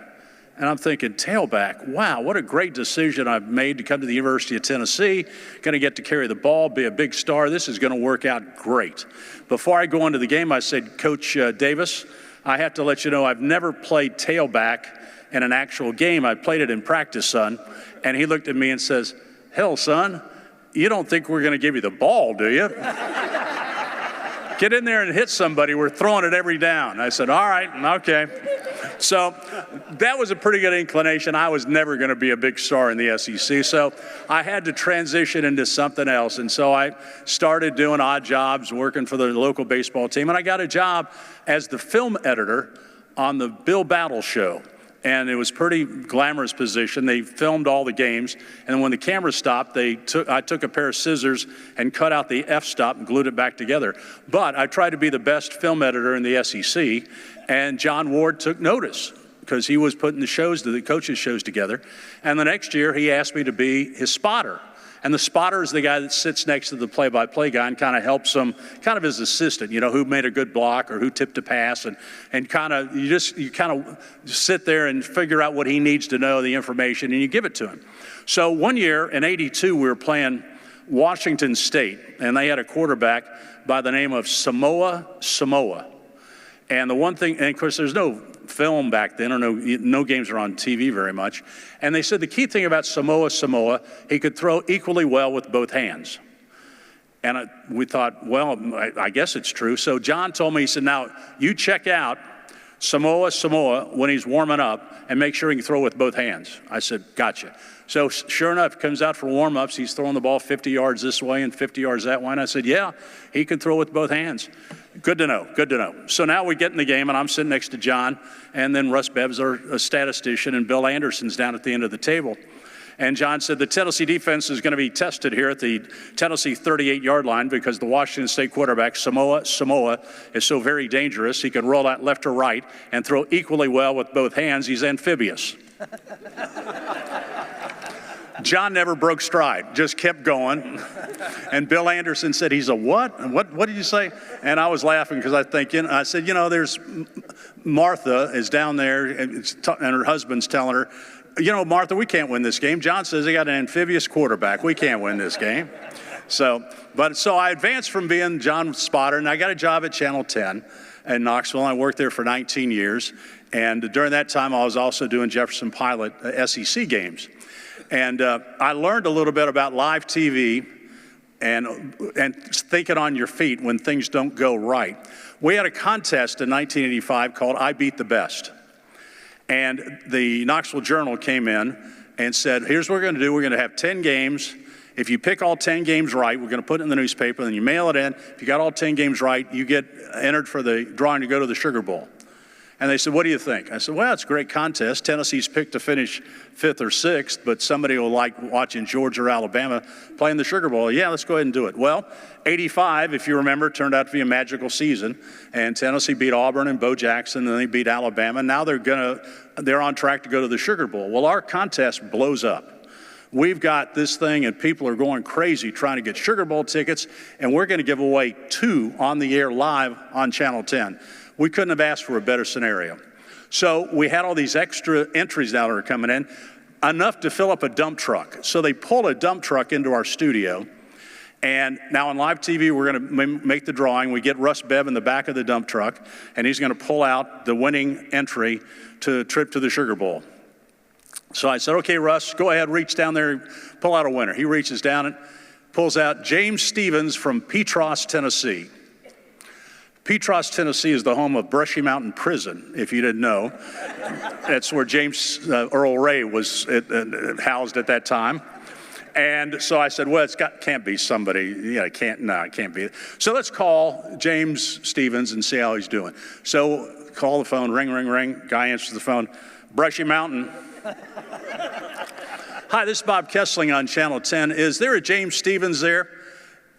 And I'm thinking, tailback, wow, what a great decision I've made to come to the University of Tennessee. Going to get to carry the ball, be a big star. This is going to work out great. Before I go into the game, I said, Coach Davis, I have to let you know I've never played tailback in an actual game. I played it in practice, son. And he looked at me and says, hell, son, you don't think we're going to give you the ball, do you? Get in there and hit somebody. We're throwing it every down. I said, all right, okay. So that was a pretty good inclination. I was never going to be a big star in the SEC, so I had to transition into something else. And so I started doing odd jobs, working for the local baseball team, and I got a job as the film editor on the Bill Battle show. And it was a pretty glamorous position. They filmed all the games, and when the camera stopped, I took a pair of scissors and cut out the f-stop and glued it back together. But I tried to be the best film editor in the SEC, and John Ward took notice because he was putting the coaches' shows together. And the next year, he asked me to be his spotter. And the spotter is the guy that sits next to the play-by-play guy and kind of helps him, kind of his assistant, you know, who made a good block or who tipped a pass, and kind of, you kind of sit there and figure out what he needs to know, the information, and you give it to him. So one year in '82, we were playing Washington State, and they had a quarterback by the name of Samoa. And the one thing, and of course, there's no film back then, or no games are on TV very much. And they said the key thing about Samoa, he could throw equally well with both hands. And we thought, well, I guess it's true. So John told me, he said, now you check out Samoa when he's warming up and make sure he can throw with both hands. I said, gotcha. So sure enough, he comes out for warm-ups. He's throwing the ball 50 yards this way and 50 yards that way. And I said, yeah, he can throw with both hands. Good to know. So now we get in the game, and I'm sitting next to John, and then Russ Bebb's our statistician, and Bill Anderson's down at the end of the table. And John said the Tennessee defense is going to be tested here at the Tennessee 38-yard line because the Washington State quarterback, Samoa, is so very dangerous. He can roll out left or right and throw equally well with both hands. He's amphibious. John never broke stride, just kept going. And Bill Anderson said, he's a what? What did you say? And I was laughing because I said, there's Martha is down there and her husband's telling her, Martha, we can't win this game. John says they got an amphibious quarterback. We can't win this game. So I advanced from being John's spotter, and I got a job at Channel 10 in Knoxville. I worked there for 19 years. And during that time, I was also doing Jefferson Pilot SEC games. And I learned a little bit about live TV and thinking on your feet when things don't go right. We had a contest in 1985 called I Beat the Best. And the Knoxville Journal came in and said, here's what we're going to do. We're going to have 10 games. If you pick all 10 games right, we're going to put it in the newspaper, and then you mail it in. If you got all 10 games right, you get entered for the drawing to go to the Sugar Bowl. And they said, what do you think? I said, well, it's a great contest. Tennessee's picked to finish 5th or 6th, but somebody will like watching Georgia or Alabama playing the Sugar Bowl. Yeah, let's go ahead and do it. Well, 85, if you remember, turned out to be a magical season. And Tennessee beat Auburn and Bo Jackson, and they beat Alabama. Now they're on track to go to the Sugar Bowl. Well, our contest blows up. We've got this thing, and people are going crazy trying to get Sugar Bowl tickets, and we're going to give away 2 on the air live on Channel 10. We couldn't have asked for a better scenario. So we had all these extra entries now that are coming in, enough to fill up a dump truck. So they pulled a dump truck into our studio, And now on live TV, we're going to make the drawing. We get Russ Bev in the back of the dump truck, and he's going to pull out the winning entry to a trip to the Sugar Bowl. So I said, okay, Russ, go ahead, reach down there, pull out a winner. He reaches down and pulls out James Stevens from Petros, Tennessee. Petros, Tennessee is the home of Brushy Mountain Prison, if you didn't know. That's where James Earl Ray was housed at that time. And so I said, well, can't be somebody, it can't be. So let's call James Stevens and see how he's doing. So call the phone, ring, ring, ring. Guy answers the phone, Brushy Mountain. Hi, this is Bob Kessling on Channel 10. Is there a James Stevens there?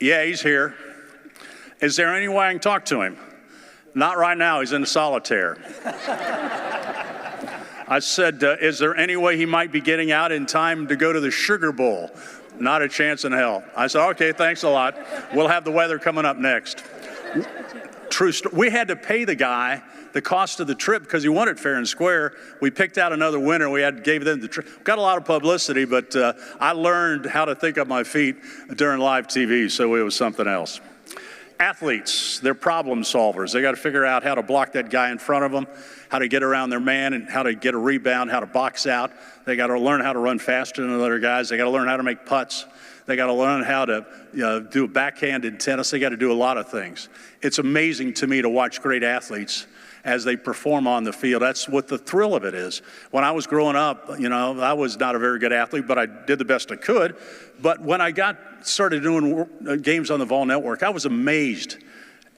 Yeah, he's here. Is there any way I can talk to him? Not right now, he's in solitaire. I said, is there any way he might be getting out in time to go to the Sugar Bowl? Not a chance in hell. I said, okay, thanks a lot. We'll have the weather coming up next. True story. We had to pay the guy the cost of the trip because he won it fair and square. We picked out another winner. We gave them the trip. Got a lot of publicity, but I learned how to think on my feet during live TV, so it was something else. Athletes, they're problem solvers. They got to figure out how to block that guy in front of them, how to get around their man, and how to get a rebound, how to box out. They got to learn how to run faster than the other guys. They got to learn how to make putts. They got to learn how to do a backhand in tennis. They got to do a lot of things. It's amazing to me to watch great athletes as they perform on the field. That's what the thrill of it is. When I was growing up, I was not a very good athlete, but I did the best I could. But when I started doing games on the Vol Network, I was amazed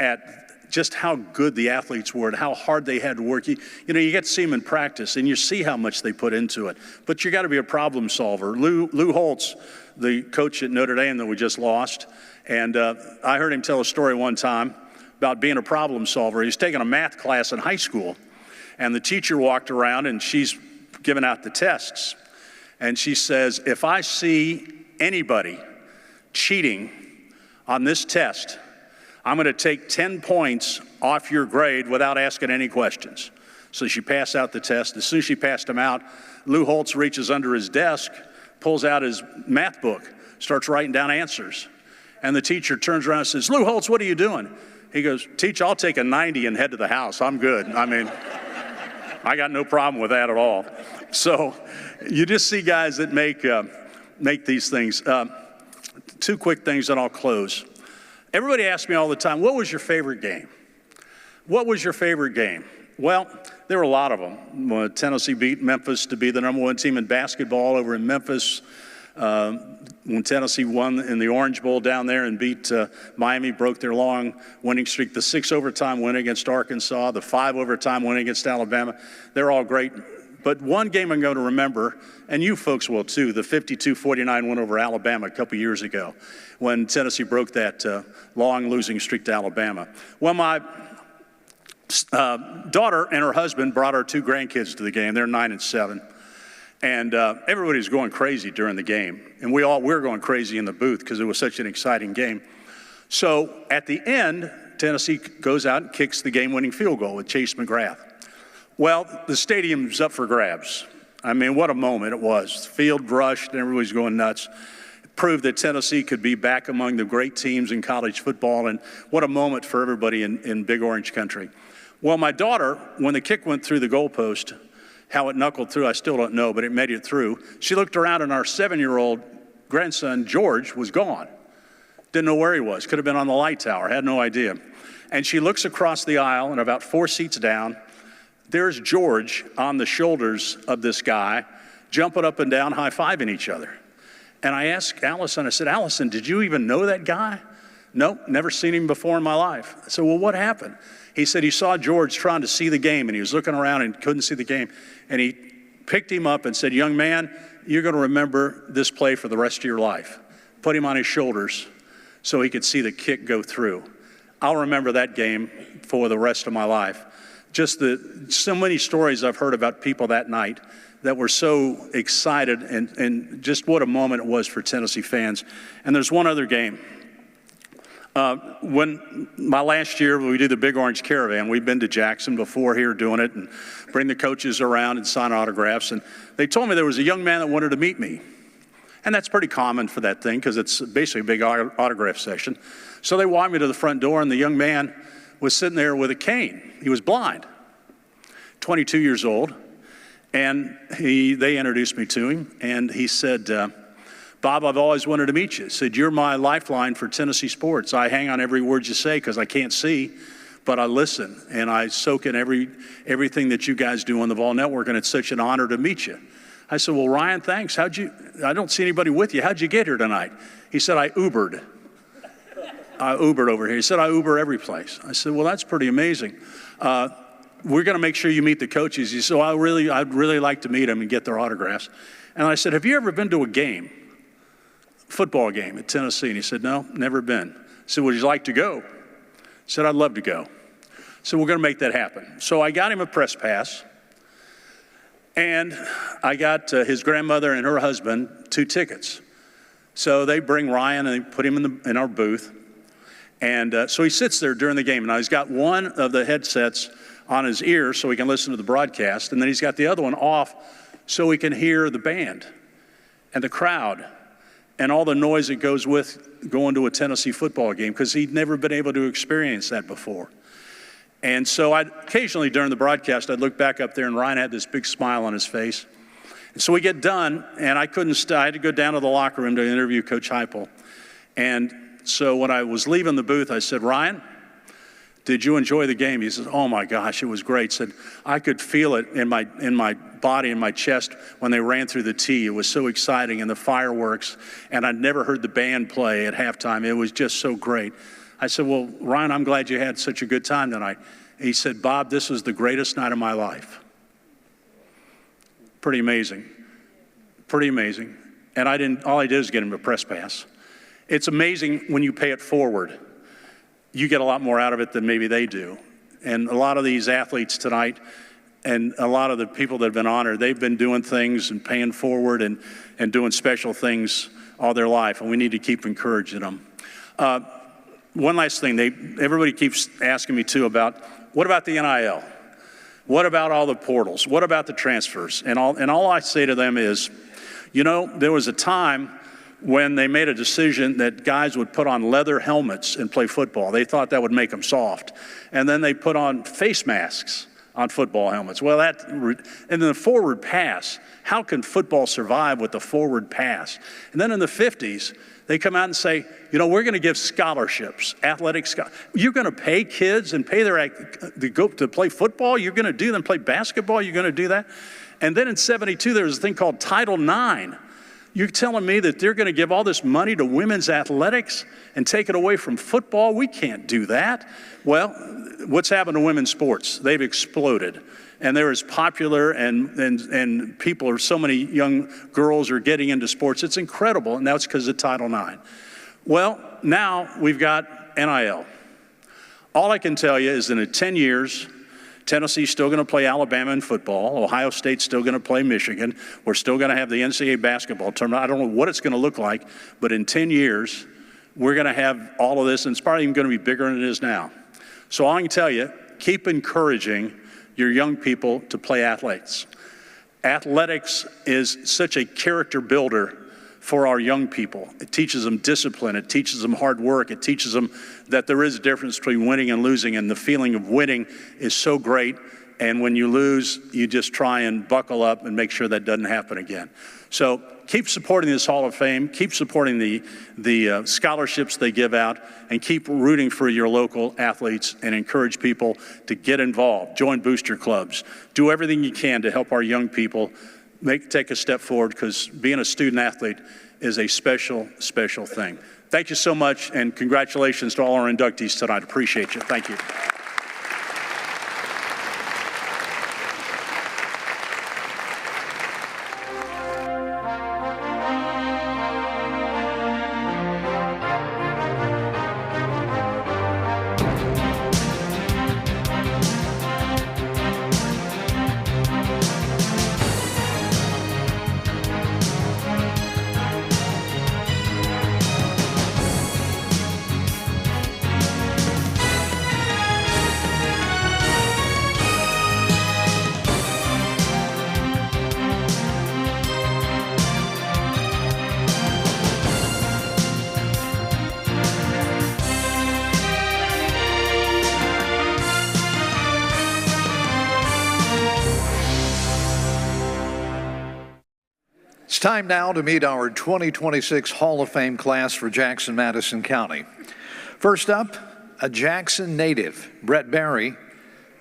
at just how good the athletes were and how hard they had to work. You get to see them in practice, and you see how much they put into it. But you got to be a problem solver. Lou Holtz, the coach at Notre Dame that we just lost, and I heard him tell a story one time about being a problem solver. He was taking a math class in high school, and the teacher walked around, and she's giving out the tests. And she says, if I see anybody cheating on this test, I'm going to take 10 points off your grade without asking any questions. So she passed out the test. As soon as she passed them out, Lou Holtz reaches under his desk, pulls out his math book, starts writing down answers. And the teacher turns around and says, Lou Holtz, what are you doing? He goes, Teach, I'll take a 90 and head to the house. I'm good. I mean, I got no problem with that at all. So you just see guys that make these things. Two quick things and I'll close. Everybody asks me all the time, what was your favorite game? What was your favorite game? Well, there were a lot of them. Tennessee beat Memphis to be the #1 team in basketball over in Memphis. When Tennessee won in the Orange Bowl down there and beat Miami, broke their long winning streak, the 6 overtime win against Arkansas, the 5 overtime win against Alabama, they're all great. But one game I'm going to remember, and you folks will too, the 52-49 win over Alabama a couple years ago when Tennessee broke that long losing streak to Alabama. Well, my daughter and her husband brought our 2 grandkids to the game. They're 9 and 7. And everybody was going crazy during the game. And we were going crazy in the booth because it was such an exciting game. So at the end, Tennessee goes out and kicks the game-winning field goal with Chase McGrath. Well, the stadium's up for grabs. I mean, what a moment it was. The field rushed and everybody's going nuts. It proved that Tennessee could be back among the great teams in college football. And what a moment for everybody in Big Orange Country. Well, my daughter, when the kick went through the goalpost, how it knuckled through, I still don't know, but it made it through. She looked around and our 7-year-old grandson, George, was gone. Didn't know where he was. Could have been on the light tower, had no idea. And she looks across the aisle and about 4 seats down, there's George on the shoulders of this guy, jumping up and down, high-fiving each other. And I asked Allison, I said, Allison, did you even know that guy? Nope, never seen him before in my life. I said, well, what happened? He said he saw George trying to see the game, and he was looking around and couldn't see the game. And he picked him up and said, young man, you're going to remember this play for the rest of your life. Put him on his shoulders so he could see the kick go through. I'll remember that game for the rest of my life. Just so many stories I've heard about people that night that were so excited, and just what a moment it was for Tennessee fans. And there's one other game. When my last year, we do the Big Orange Caravan. We've been to Jackson before here doing it and bring the coaches around and sign autographs. And they told me there was a young man that wanted to meet me. And that's pretty common for that thing because it's basically a big autograph session. So they walked me to the front door, and the young man was sitting there with a cane. He was blind, 22 years old. And they introduced me to him, and he said, Bob, I've always wanted to meet you. He said, you're my lifeline for Tennessee sports. I hang on every word you say because I can't see, but I listen, and I soak in everything that you guys do on the Vol Network, and it's such an honor to meet you. I said, well, Ryan, thanks. I don't see anybody with you. How'd you get here tonight? He said, I Ubered. I Ubered over here. He said, I Uber every place. I said, well, that's pretty amazing. We're going to make sure you meet the coaches. He said, well, I'd really like to meet them and get their autographs. And I said, have you ever been to a game, football game at Tennessee? And he said, no, never been. I said, would you like to go? He said, I'd love to go. So we're going to make that happen. So I got him a press pass, and I got his grandmother and her husband 2 tickets. So they bring Ryan and they put him in our booth. And so he sits there during the game. Now he's got one of the headsets on his ear so he can listen to the broadcast, and then he's got the other one off so he can hear the band and the crowd and all the noise that goes with going to a Tennessee football game, because he'd never been able to experience that before. And so occasionally during the broadcast, I'd look back up there, and Ryan had this big smile on his face. And so we get done, and I had to go down to the locker room to interview Coach Heupel. And so when I was leaving the booth, I said, Ryan, did you enjoy the game? He says, oh my gosh, it was great. He said, I could feel it in my body, in my chest when they ran through the tee. It was so exciting, and the fireworks, and I'd never heard the band play at halftime. It was just so great. I said, well, Ryan, I'm glad you had such a good time tonight. He said, Bob, this was the greatest night of my life. Pretty amazing. Pretty amazing. And all I did was get him a press pass. It's amazing when you pay it forward. You get a lot more out of it than maybe they do. And a lot of these athletes tonight, and a lot of the people that have been honored, they've been doing things and paying forward and doing special things all their life, and we need to keep encouraging them. One last thing, everybody keeps asking me too about, what about the NIL? What about all the portals? What about the transfers? And all I say to them is, there was a time when they made a decision that guys would put on leather helmets and play football. They thought that would make them soft. And then they put on face masks on football helmets. Well, and then the forward pass. How can football survive with the forward pass? And then in the 50s, they come out and say, we're going to give scholarships, athletic scholarships. You're going to pay kids and pay to play football? You're going to do them play basketball? You're going to do that? And then in 72, there was a thing called Title IX. You're telling me that they're going to give all this money to women's athletics and take it away from football? We can't do that. Well, what's happened to women's sports? They've exploded. And they're as popular, and so many young girls are getting into sports. It's incredible, and that's because of Title IX. Well, now we've got NIL. All I can tell you is that in 10 years, Tennessee's still going to play Alabama in football. Ohio State's still going to play Michigan. We're still going to have the NCAA basketball tournament. I don't know what it's going to look like, but in 10 years, we're going to have all of this, and it's probably even going to be bigger than it is now. So all I can tell you, keep encouraging your young people to play athletics. Athletics is such a character builder for our young people. It teaches them discipline. It teaches them hard work. It teaches them that there is a difference between winning and losing, and the feeling of winning is so great. And when you lose, you just try and buckle up and make sure that doesn't happen again. So keep supporting this Hall of Fame. Keep supporting the scholarships they give out, and keep rooting for your local athletes, and encourage people to get involved. Join booster clubs. Do everything you can to help our young people take a step forward, because being a student athlete is a special, special thing. Thank you so much, and congratulations to all our inductees tonight. Appreciate you. Thank you. time now to meet our 2026 Hall of Fame class for Jackson Madison County. First up, a Jackson native, Brett Barry,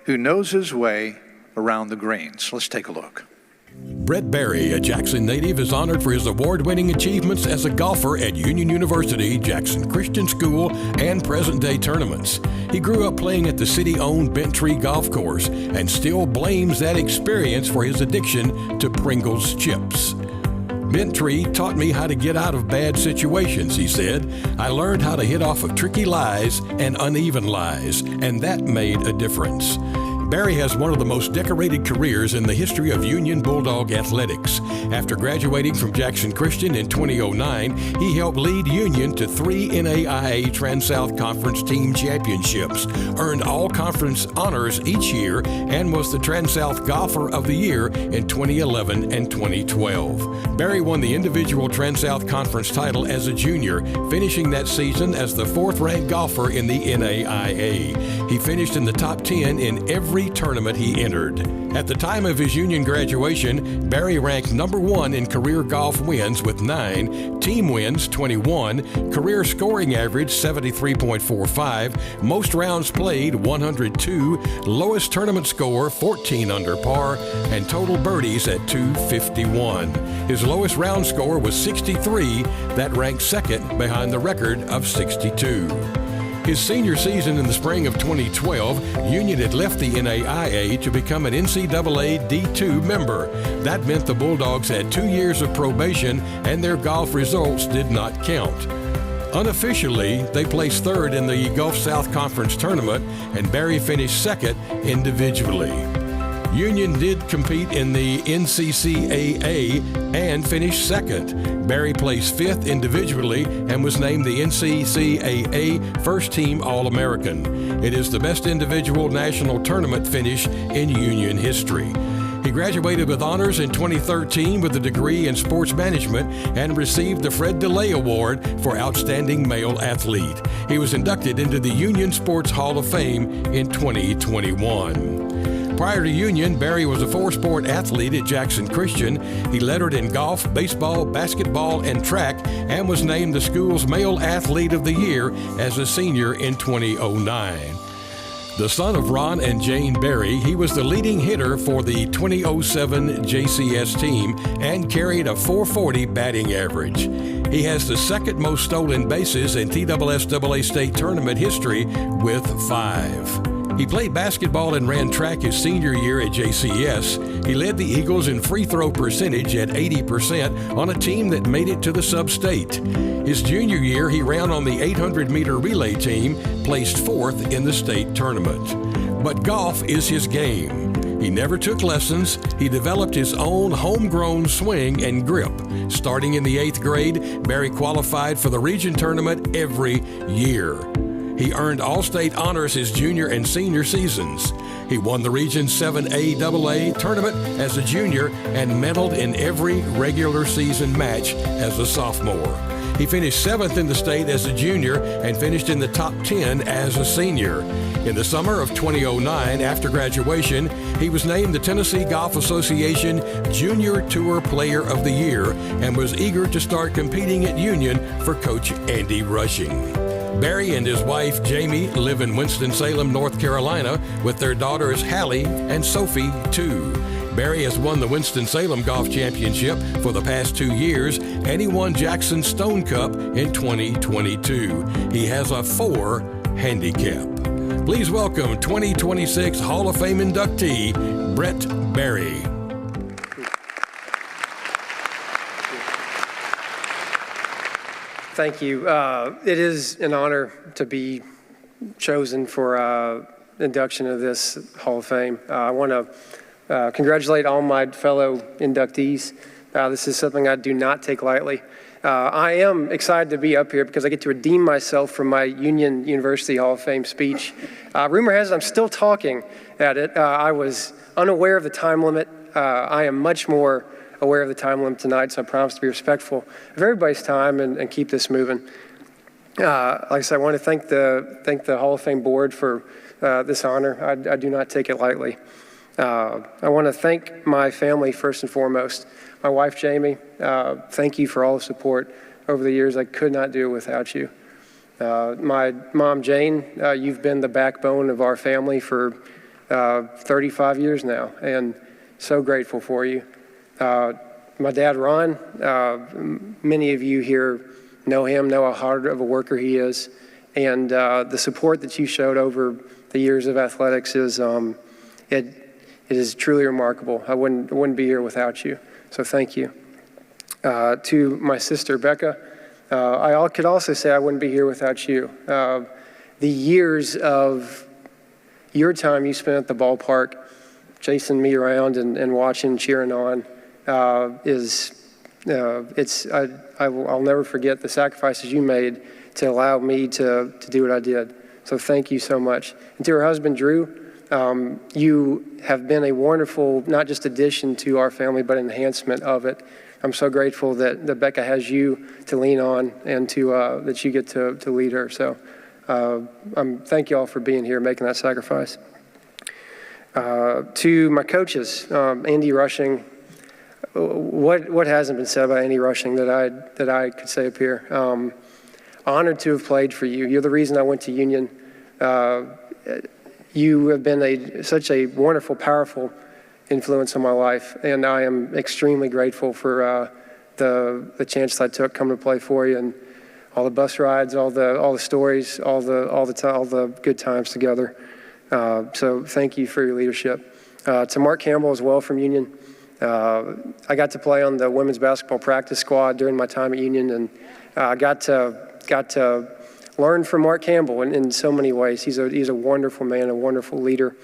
who knows his way around the greens. Let's take a look. Brett Barry, a Jackson native, is honored for his award-winning achievements as a golfer at Union University, Jackson Christian School, and present-day tournaments. He grew up playing at the city-owned Bent Tree Golf Course and still blames that experience for his addiction to Pringles chips. Bent Tree taught me how to get out of bad situations, he said. I learned how to hit off of tricky lies and uneven lies, and that made a difference. Barry has one of the most decorated careers in the history of Union Bulldog athletics. After graduating from Jackson Christian in 2009, he helped lead Union to 3 NAIA Trans-South Conference team championships, earned all conference honors each year, and was the Trans-South Golfer of the Year in 2011 and 2012. Barry won the individual Trans-South Conference title as a junior, finishing that season as the 4th-ranked golfer in the NAIA. He finished in the top 10 in every tournament he entered. At the time of his Union graduation, Barry ranked number 1 in career golf wins with 9, team wins 21, career scoring average 73.45, most rounds played 102, lowest tournament score 14 under par, and total birdies at 251. His lowest round score was 63, that ranked second behind the record of 62. His senior season in the spring of 2012, Union had left the NAIA to become an NCAA D2 member. That meant the Bulldogs had 2 years of probation and their golf results did not count. Unofficially, they placed 3rd in the Gulf South Conference tournament, and Barry finished 2nd individually. Union did compete in the NCCAA and finished 2nd. Barry placed 5th individually and was named the NCCAA First Team All-American. It is the best individual national tournament finish in Union history. He graduated with honors in 2013 with a degree in sports management and received the Fred DeLay Award for Outstanding Male Athlete. He was inducted into the Union Sports Hall of Fame in 2021. Prior to Union, Barry was a 4-sport athlete at Jackson Christian. He lettered in golf, baseball, basketball, and track, and was named the school's Male Athlete of the Year as a senior in 2009. The son of Ron and Jane Barry, he was the leading hitter for the 2007 JCS team and carried a .440 batting average. He has the 2nd most stolen bases in TSSAA state tournament history with 5. He played basketball and ran track his senior year at JCS. He led the Eagles in free throw percentage at 80% on a team that made it to the sub-state. His junior year, he ran on the 800-meter relay team, placed 4th in the state tournament. But golf is his game. He never took lessons. He developed his own homegrown swing and grip. Starting in the 8th grade, Barry qualified for the region tournament every year. He earned All-State honors his junior and senior seasons. He won the Region 7A tournament as a junior and medaled in every regular season match as a sophomore. He finished 7th in the state as a junior and finished in the top 10 as a senior. In the summer of 2009, after graduation, he was named the Tennessee Golf Association Junior Tour Player of the Year and was eager to start competing at Union for Coach Andy Rushing. Barry and his wife, Jamie, live in Winston-Salem, North Carolina, with their daughters, Hallie and Sophie, too. Barry has won the Winston-Salem Golf Championship for the past 2 years, and he won Jackson Stone Cup in 2022. He has a 4 handicap. Please welcome 2026 Hall of Fame inductee, Brett Barry. Thank you. It is an honor to be chosen for induction of this Hall of Fame. I want to congratulate all my fellow inductees. This is something I do not take lightly. I am excited to be up here because I get to redeem myself from my Union University Hall of Fame speech. Rumor has it I'm still talking at it. I was unaware of the time limit. I am much more aware of the time limit tonight, so I promise to be respectful of everybody's time and keep this moving. Like I said, I want to thank the Hall of Fame board for this honor. I do not take it lightly. I want to thank my family first and foremost. My wife, Jamie, thank you for all the support over the years. I could not do it without you. My mom, Jane, you've been the backbone of our family for 35 years now, and so grateful for you. My dad, Ron, many of you here know him, know how hard of a worker he is, and the support that you showed over the years of athletics is it is truly remarkable. I wouldn't be here without you, so thank you. To my sister, Becca, I could also say I wouldn't be here without you. The years of your time you spent at the ballpark, chasing me around and watching, cheering on, I'll never forget the sacrifices you made to allow me to do what I did. So thank you so much. And to her husband, Drew, you have been a wonderful, not just addition to our family, but enhancement of it. I'm so grateful that Becca has you to lean on and that you get to lead her. So thank you all for being here, making that sacrifice. To my coaches, Andy Rushing, what hasn't been said about Andy Rushing that I could say up here? Honored to have played for you. You're the reason I went to Union. You have been such a wonderful, powerful influence on my life, and I am extremely grateful for the chance I took coming to play for you, and all the bus rides, all the stories, all the good times together. So thank you for your leadership. To Mark Campbell as well from Union. I got to play on the women's basketball practice squad during my time at Union, and I got to learn from Mark Campbell in so many ways. He's a wonderful man, a wonderful leader.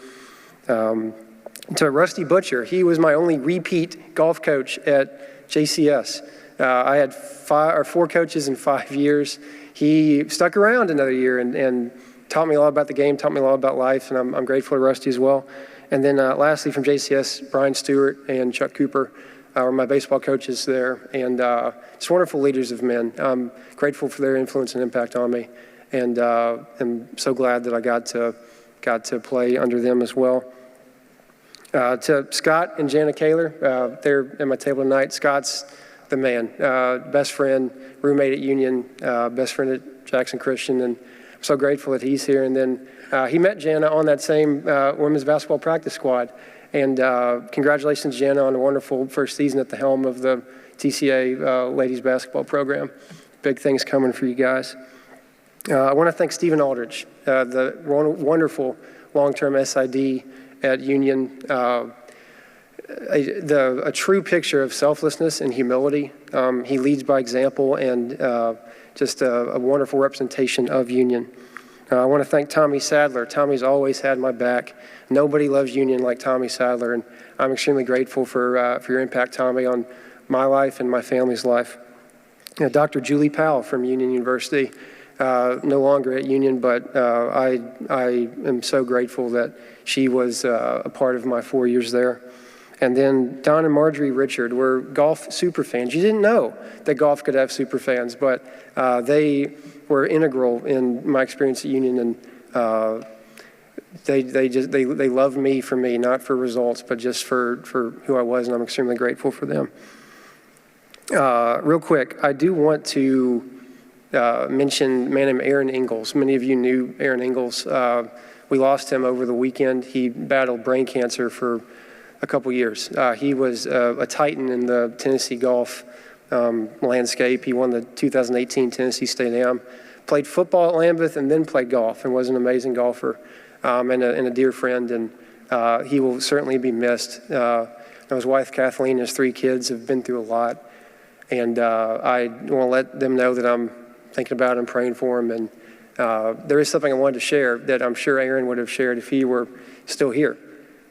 To Rusty Butcher, he was my only repeat golf coach at JCS. I had 4 coaches in 5 years. He stuck around another year and taught me a lot about the game, taught me a lot about life, and I'm grateful to Rusty as well. And then lastly from JCS, Brian Stewart and Chuck Cooper were my baseball coaches there, and just wonderful leaders of men. I'm grateful for their influence and impact on me, and I'm so glad that I got to play under them as well. To Scott and Jana Kaler, they're at my table tonight. Scott's the man, best friend, roommate at Union, best friend at Jackson Christian, and I'm so grateful that he's here. And then he met Jana on that same women's basketball practice squad. And congratulations, Jana, on a wonderful first season at the helm of the TCA ladies basketball program. Big things coming for you guys. I want to thank Stephen Aldridge, the wonderful long-term SID at Union, a true picture of selflessness and humility. He leads by example and just a wonderful representation of Union. I want to thank Tommy Sadler. Tommy's always had my back. Nobody loves Union like Tommy Sadler, and I'm extremely grateful for your impact, Tommy, on my life and my family's life. Dr. Julie Powell from Union University, no longer at Union, but I am so grateful that she was a part of my 4 years there. And then Don and Marjorie Richard were golf super fans. You didn't know that golf could have super fans, but they were integral in my experience at Union, and they loved me for me, not for results, but just for who I was, and I'm extremely grateful for them. Real quick, I do want to mention a man named Aaron Ingalls. Many of you knew Aaron Ingalls. We lost him over the weekend. He battled brain cancer for a couple years. He was a titan in the Tennessee golf landscape. He won the 2018 Tennessee State Am, played football at Lambeth, and then played golf, and was an amazing golfer and a dear friend, and he will certainly be missed. His wife, Kathleen, and his 3 kids have been through a lot, and I want to let them know that I'm thinking about him, praying for him, and there is something I wanted to share that I'm sure Aaron would have shared if he were still here.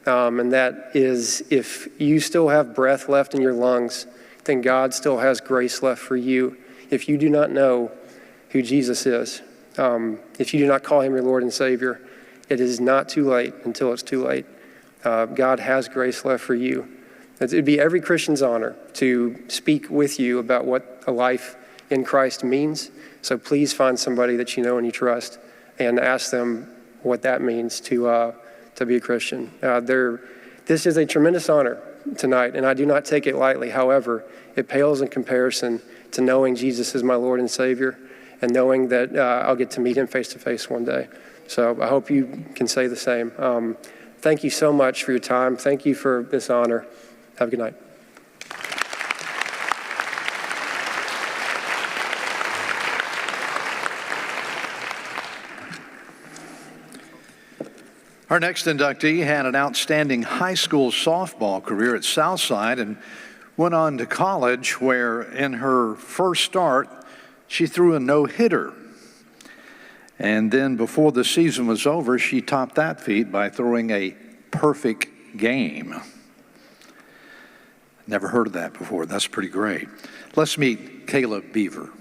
And that is, if you still have breath left in your lungs, then God still has grace left for you. If you do not know who Jesus is, if you do not call him your Lord and Savior, it is not too late until it's too late. God has grace left for you. It would be every Christian's honor to speak with you about what a life in Christ means. So please find somebody that you know and you trust and ask them what that means to be a Christian. There This is a tremendous honor tonight, and I do not take it lightly. However, it pales in comparison to knowing Jesus is my Lord and Savior and knowing that I'll get to meet him face to face one day. So I hope you can say the same. Thank you so much for your time. Thank you for this honor. Have a good night. Our next inductee had an outstanding high school softball career at Southside and went on to college, where in her first start, she threw a no-hitter. And then before the season was over, she topped that feat by throwing a perfect game. Never heard of that before. That's pretty great. Let's meet Kayla Beaver.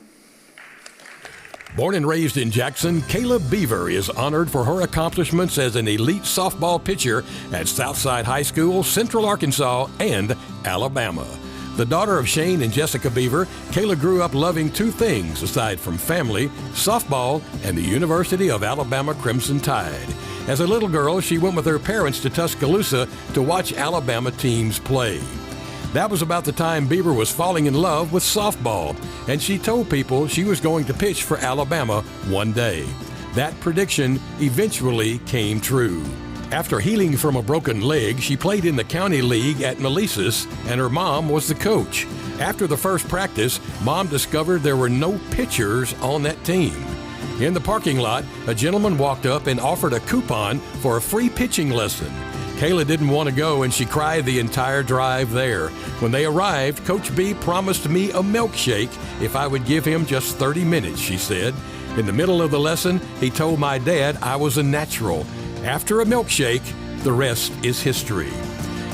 Born and raised in Jackson, Kayla Beaver is honored for her accomplishments as an elite softball pitcher at Southside High School, Central Arkansas, and Alabama. The daughter of Shane and Jessica Beaver, Kayla grew up loving two things aside from family: softball and the University of Alabama Crimson Tide. As a little girl, she went with her parents to Tuscaloosa to watch Alabama teams play. That was about the time Beaver was falling in love with softball, and she told people she was going to pitch for Alabama one day. That prediction eventually came true. After healing from a broken leg, she played in the county league at Melissus, and her mom was the coach. After the first practice, Mom discovered there were no pitchers on that team. In the parking lot, a gentleman walked up and offered a coupon for a free pitching lesson. Kayla didn't want to go, and she cried the entire drive there. When they arrived, Coach B promised me a milkshake if I would give him just 30 minutes, she said. In the middle of the lesson, he told my dad I was a natural. After a milkshake, the rest is history.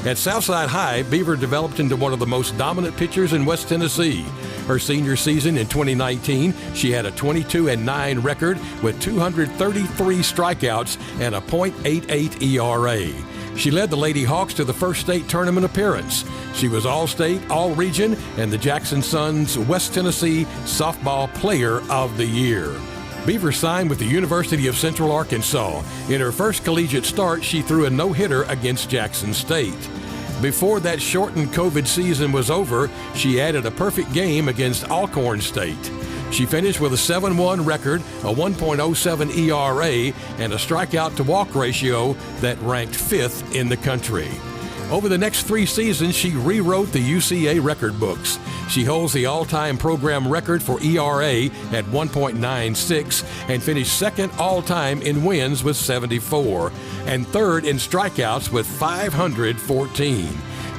At Southside High, Beaver developed into one of the most dominant pitchers in West Tennessee. Her senior season in 2019, she had a 22-9 record with 233 strikeouts and a .88 ERA. She led the Lady Hawks to the first state tournament appearance. She was All-State, All-Region, and the Jackson Sun's West Tennessee Softball Player of the Year. Beaver signed with the University of Central Arkansas. In her first collegiate start, she threw a no-hitter against Jackson State. Before that shortened COVID season was over, she added a perfect game against Alcorn State. She finished with a 7-1 record, a 1.07 ERA, and a strikeout-to-walk ratio that ranked 5th in the country. Over the next 3 seasons, she rewrote the UCA record books. She holds the all-time program record for ERA at 1.96 and finished second all-time in wins with 74 and third in strikeouts with 514.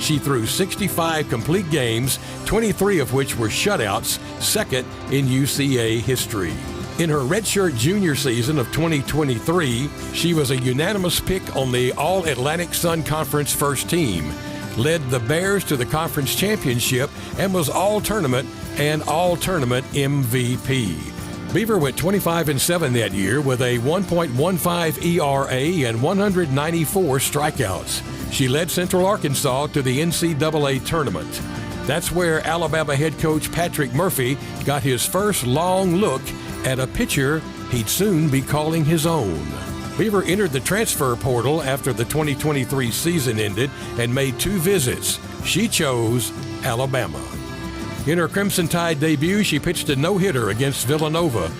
She threw 65 complete games, 23 of which were shutouts, second in UCA history. In her redshirt junior season of 2023, she was a unanimous pick on the All-Atlantic Sun Conference first team, led the Bears to the conference championship, and was all-tournament and all-tournament MVP. Beaver went 25-7 that year with a 1.15 ERA and 194 strikeouts. She led Central Arkansas to the NCAA tournament. That's where Alabama head coach Patrick Murphy got his first long look at a pitcher he'd soon be calling his own. Beaver entered the transfer portal after the 2023 season ended and made 2 visits. She chose Alabama. In her Crimson Tide debut, she pitched a no-hitter against Villanova,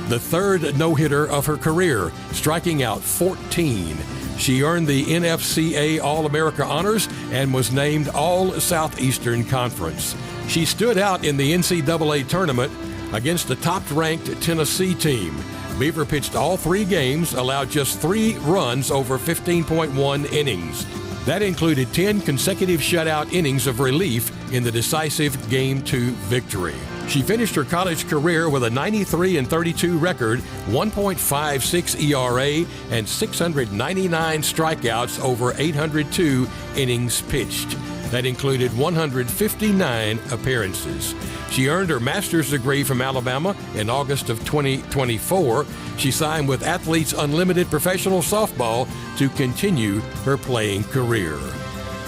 the 3rd no-hitter of her career, striking out 14. She earned the NFCA All-America honors and was named All-Southeastern Conference. She stood out in the NCAA tournament against the top-ranked Tennessee team. Beaver pitched all 3 games, allowed just 3 runs over 15.1 innings. That included 10 consecutive shutout innings of relief in the decisive Game 2 victory. She finished her college career with a 93-32 record, 1.56 ERA, and 699 strikeouts over 802 innings pitched. That included 159 appearances. She earned her master's degree from Alabama in August of 2024. She signed with Athletes Unlimited Professional Softball to continue her playing career.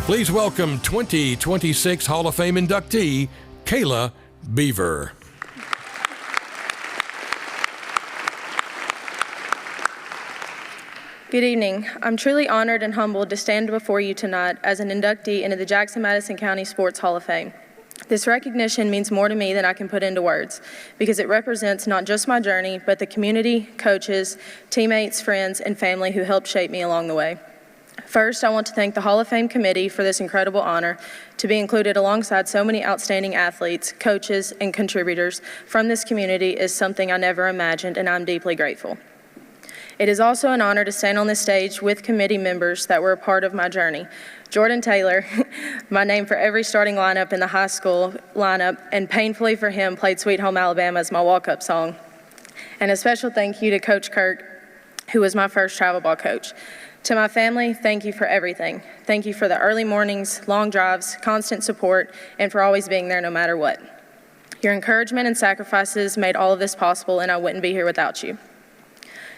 Please welcome 2026 Hall of Fame inductee, Kayla Beaver. Good evening. I'm truly honored and humbled to stand before you tonight as an inductee into the Jackson-Madison County Sports Hall of Fame. This recognition means more to me than I can put into words because it represents not just my journey, but the community, coaches, teammates, friends, and family who helped shape me along the way. First, I want to thank the Hall of Fame committee for this incredible honor to be included alongside so many outstanding athletes, coaches, and contributors from this community is something I never imagined, and I'm deeply grateful. It is also an honor to stand on this stage with committee members that were a part of my journey. Jordan Taylor, my name for every starting lineup in the high school lineup, and painfully for him, played Sweet Home Alabama as my walk-up song. And a special thank you to Coach Kirk, who was my first travel ball coach. To my family, thank you for everything. Thank you for the early mornings, long drives, constant support, and for always being there no matter what. Your encouragement and sacrifices made all of this possible, and I wouldn't be here without you.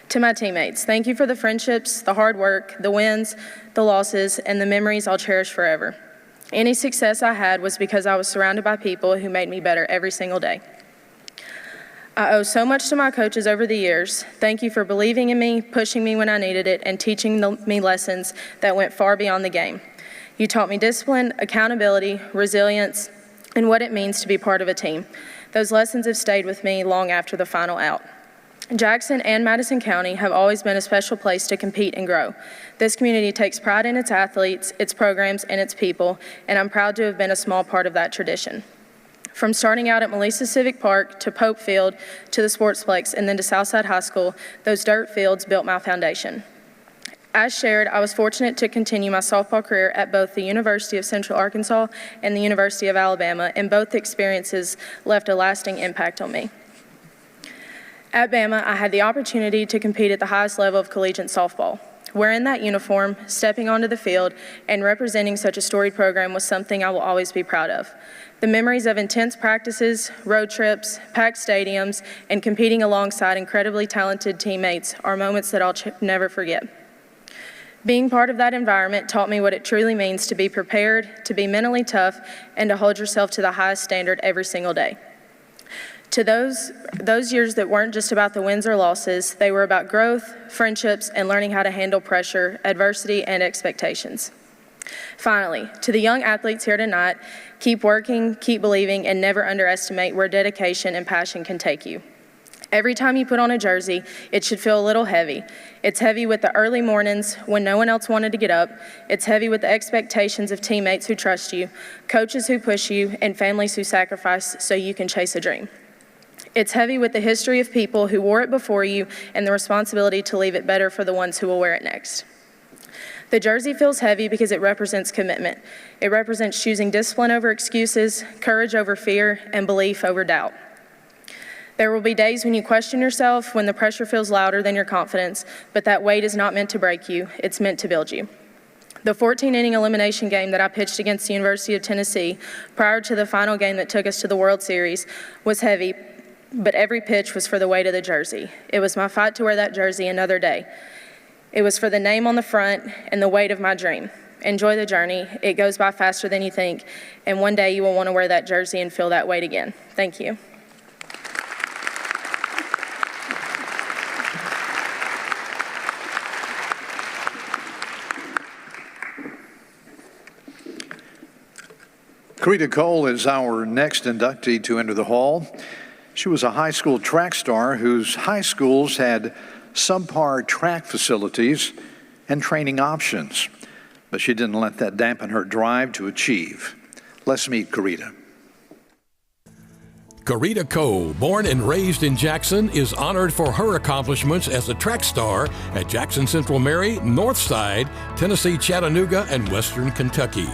To my teammates, thank you for the friendships, the hard work, the wins, the losses, and the memories I'll cherish forever. Any success I had was because I was surrounded by people who made me better every single day. I owe so much to my coaches over the years. Thank you for believing in me, pushing me when I needed it, and teaching me lessons that went far beyond the game. You taught me discipline, accountability, resilience, and what it means to be part of a team. Those lessons have stayed with me long after the final out. Jackson and Madison County have always been a special place to compete and grow. This community takes pride in its athletes, its programs, and its people, and I'm proud to have been a small part of that tradition. From starting out at Melissa Civic Park to Pope Field to the Sportsplex and then to Southside High School, those dirt fields built my foundation. As shared, I was fortunate to continue my softball career at both the University of Central Arkansas and the University of Alabama, and both experiences left a lasting impact on me. At Bama, I had the opportunity to compete at the highest level of collegiate softball. Wearing that uniform, stepping onto the field, and representing such a storied program was something I will always be proud of. The memories of intense practices, road trips, packed stadiums, and competing alongside incredibly talented teammates are moments that I'll never forget. Being part of that environment taught me what it truly means to be prepared, to be mentally tough, and to hold yourself to the highest standard every single day. To those years that weren't just about the wins or losses, they were about growth, friendships, and learning how to handle pressure, adversity, and expectations. Finally, to the young athletes here tonight, keep working, keep believing, and never underestimate where dedication and passion can take you. Every time you put on a jersey, it should feel a little heavy. It's heavy with the early mornings when no one else wanted to get up. It's heavy with the expectations of teammates who trust you, coaches who push you, and families who sacrifice so you can chase a dream. It's heavy with the history of people who wore it before you and the responsibility to leave it better for the ones who will wear it next. The jersey feels heavy because it represents commitment. It represents choosing discipline over excuses, courage over fear, and belief over doubt. There will be days when you question yourself, when the pressure feels louder than your confidence, but that weight is not meant to break you, it's meant to build you. The 14-inning elimination game that I pitched against the University of Tennessee prior to the final game that took us to the World Series was heavy, but every pitch was for the weight of the jersey. It was my fight to wear that jersey another day. It was for the name on the front and the weight of my dream. Enjoy the journey. It goes by faster than you think, and one day you will want to wear that jersey and feel that weight again. Thank you. Karita Cole is our next inductee to enter the hall. She was a high school track star whose high schools had subpar track facilities and training options, but she didn't let that dampen her drive to achieve. Let's meet Karita. Karita Cole, born and raised in Jackson, is honored for her accomplishments as a track star at Jackson Central Mary, Northside, Tennessee Chattanooga, and Western Kentucky.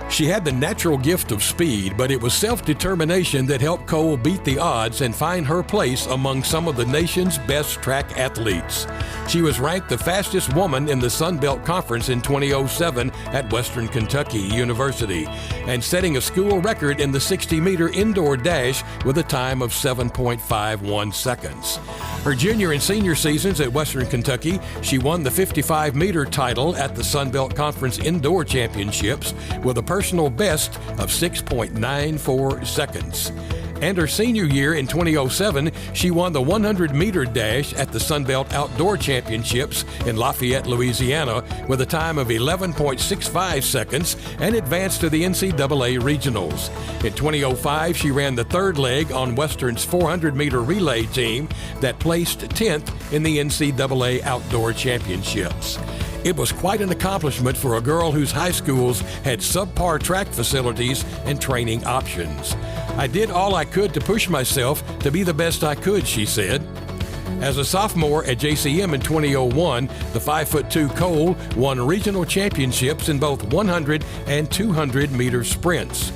She had the natural gift of speed, but it was self-determination that helped Cole beat the odds and find her place among some of the nation's best track athletes. She was ranked the fastest woman in the Sun Belt Conference in 2007 at Western Kentucky University, and setting a school record in the 60-meter indoor dash with a time of 7.51 seconds. Her junior and senior seasons at Western Kentucky, she won the 55-meter title at the Sun Belt Conference Indoor Championships with a personal best of 6.94 seconds. And her senior year in 2007, she won the 100-meter dash at the Sunbelt Outdoor Championships in Lafayette, Louisiana, with a time of 11.65 seconds and advanced to the NCAA Regionals. In 2005, she ran the third leg on Western's 400-meter relay team that placed 10th in the NCAA Outdoor Championships. It was quite an accomplishment for a girl whose high schools had subpar track facilities and training options. I did all I could to push myself to be the best I could, she said. As a sophomore at JCM in 2001, the 5'2" Cole won regional championships in both 100 and 200 meter sprints.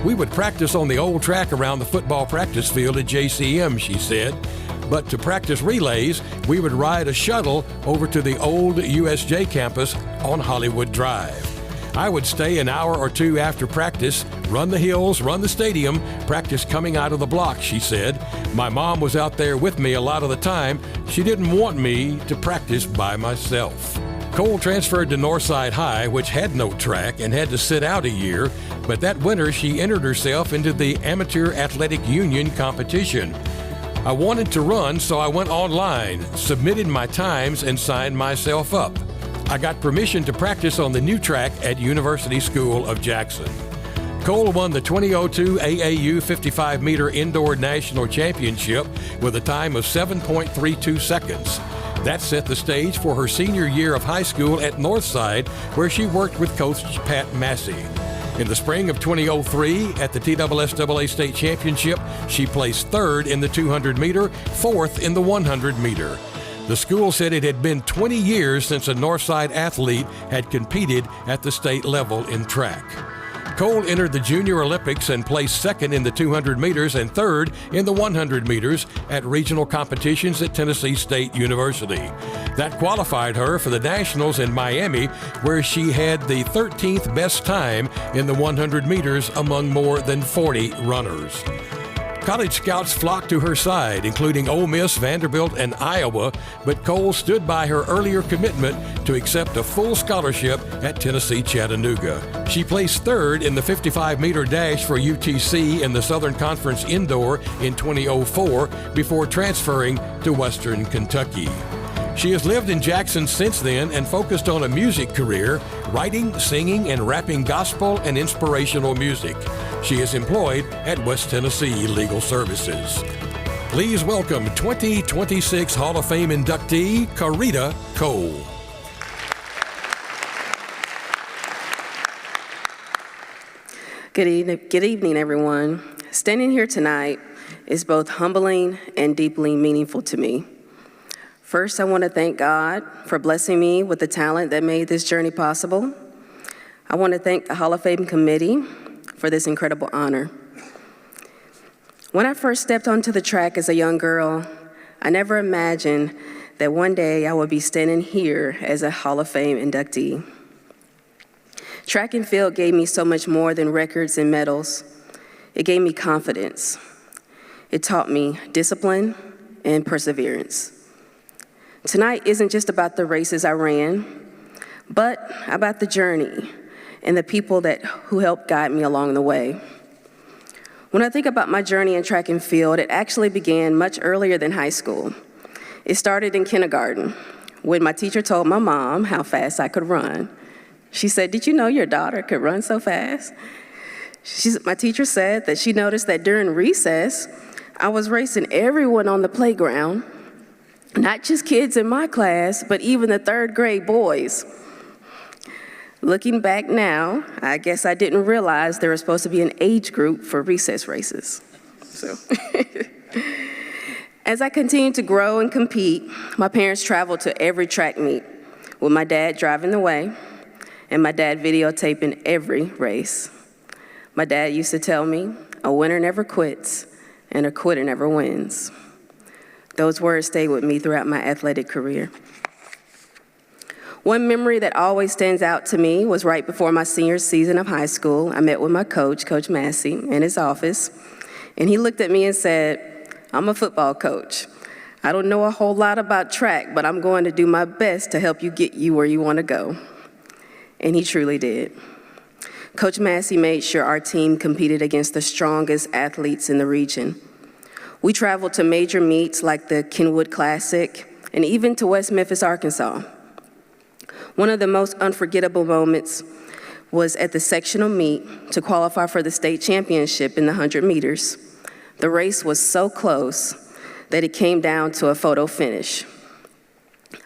We would practice on the old track around the football practice field at JCM, she said. But to practice relays, we would ride a shuttle over to the old USJ campus on Hollywood Drive. I would stay an hour or two after practice, run the hills, run the stadium, practice coming out of the block, she said. My mom was out there with me a lot of the time. She didn't want me to practice by myself. Cole transferred to Northside High, which had no track and had to sit out a year, but that winter she entered herself into the Amateur Athletic Union competition. I wanted to run, so I went online, submitted my times, and signed myself up. I got permission to practice on the new track at University School of Jackson. Cole won the 2002 AAU 55-meter Indoor National Championship with a time of 7.32 seconds. That set the stage for her senior year of high school at Northside, where she worked with Coach Pat Massey. In the spring of 2003, at the TSSAA State Championship, she placed third in the 200-meter, fourth in the 100-meter. The school said it had been 20 years since a Northside athlete had competed at the state level in track. Cole entered the Junior Olympics and placed second in the 200 meters and third in the 100 meters at regional competitions at Tennessee State University. That qualified her for the Nationals in Miami, where she had the 13th best time in the 100 meters among more than 40 runners. College scouts flocked to her side, including Ole Miss, Vanderbilt, and Iowa, but Cole stood by her earlier commitment to accept a full scholarship at Tennessee Chattanooga. She placed third in the 55-meter dash for UTC in the Southern Conference Indoor in 2004 before transferring to Western Kentucky. She has lived in Jackson since then and focused on a music career, writing, singing, and rapping gospel and inspirational music. She is employed at West Tennessee Legal Services. Please welcome 2026 Hall of Fame inductee, Carita Cole. Good evening, everyone. Standing here tonight is both humbling and deeply meaningful to me. First, I want to thank God for blessing me with the talent that made this journey possible. I want to thank the Hall of Fame committee for this incredible honor. When I first stepped onto the track as a young girl, I never imagined that one day I would be standing here as a Hall of Fame inductee. Track and field gave me so much more than records and medals. It gave me confidence. It taught me discipline and perseverance. Tonight isn't just about the races I ran, but about the journey and the people who helped guide me along the way. When I think about my journey in track and field, it actually began much earlier than high school. It started in kindergarten, when my teacher told my mom how fast I could run. She said, "Did you know your daughter could run so fast?" My teacher said that she noticed that during recess, I was racing everyone on the playground, not just kids in my class, but even the third grade boys. Looking back now, I guess I didn't realize there was supposed to be an age group for recess races. As I continued to grow and compete, my parents traveled to every track meet, with my dad driving the way and my dad videotaping every race. My dad used to tell me, "A winner never quits and a quitter never wins." Those words stayed with me throughout my athletic career. One memory that always stands out to me was right before my senior season of high school. I met with my coach, Coach Massey, in his office, and he looked at me and said, "I'm a football coach. I don't know a whole lot about track, but I'm going to do my best to help you get you where you want to go." And he truly did. Coach Massey made sure our team competed against the strongest athletes in the region. We traveled to major meets like the Kenwood Classic and even to West Memphis, Arkansas. One of the most unforgettable moments was at the sectional meet to qualify for the state championship in the 100 meters. The race was so close that it came down to a photo finish.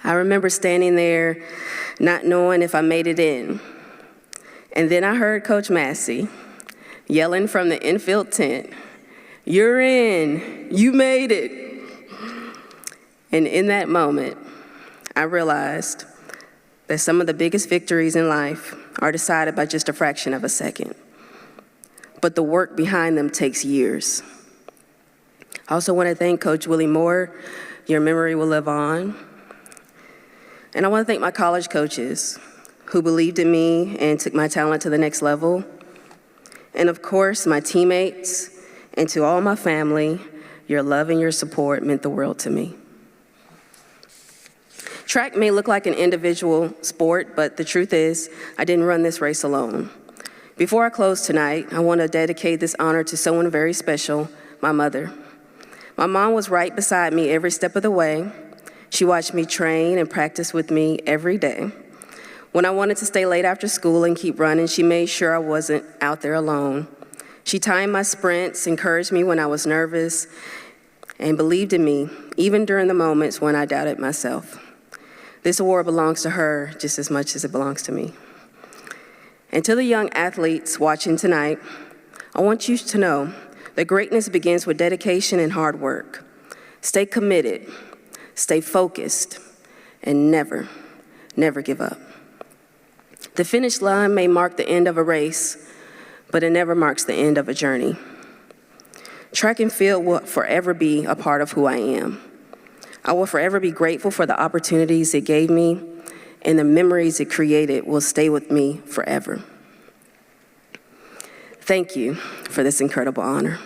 I remember standing there not knowing if I made it in. And then I heard Coach Massey yelling from the infield tent, "You're in, you made it." And in that moment, I realized that some of the biggest victories in life are decided by just a fraction of a second. But the work behind them takes years. I also want to thank Coach Willie Moore. Your memory will live on. And I want to thank my college coaches who believed in me and took my talent to the next level. And of course, my teammates, and to all my family, your love and your support meant the world to me. Track may look like an individual sport, but the truth is, I didn't run this race alone. Before I close tonight, I want to dedicate this honor to someone very special, my mother. My mom was right beside me every step of the way. She watched me train and practice with me every day. When I wanted to stay late after school and keep running, she made sure I wasn't out there alone. She timed my sprints, encouraged me when I was nervous, and believed in me, even during the moments when I doubted myself. This award belongs to her just as much as it belongs to me. And to the young athletes watching tonight, I want you to know that greatness begins with dedication and hard work. Stay committed, stay focused, and never, never give up. The finish line may mark the end of a race, but it never marks the end of a journey. Track and field will forever be a part of who I am. I will forever be grateful for the opportunities it gave me, and the memories it created will stay with me forever. Thank you for this incredible honor.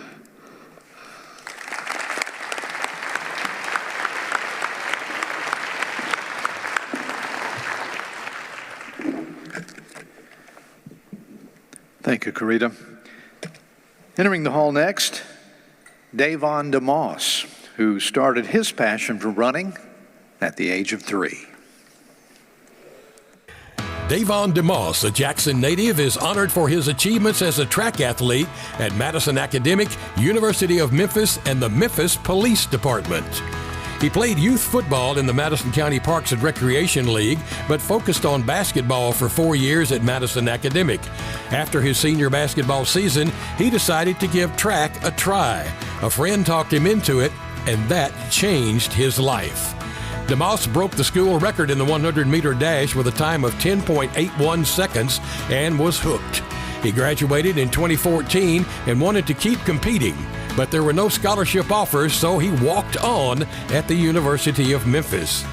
Thank you, Karita. Entering the hall next, Davon DeMoss, who started his passion for running at the age of 3. Davon DeMoss, a Jackson native, is honored for his achievements as a track athlete at Madison Academic, University of Memphis, and the Memphis Police Department. He played youth football in the Madison County Parks and Recreation League, but focused on basketball for 4 years at Madison Academic. After his senior basketball season, he decided to give track a try. A friend talked him into it, and that changed his life. DeMoss broke the school record in the 100-meter dash with a time of 10.81 seconds and was hooked. He graduated in 2014 and wanted to keep competing, but there were no scholarship offers, so he walked on at the University of Memphis.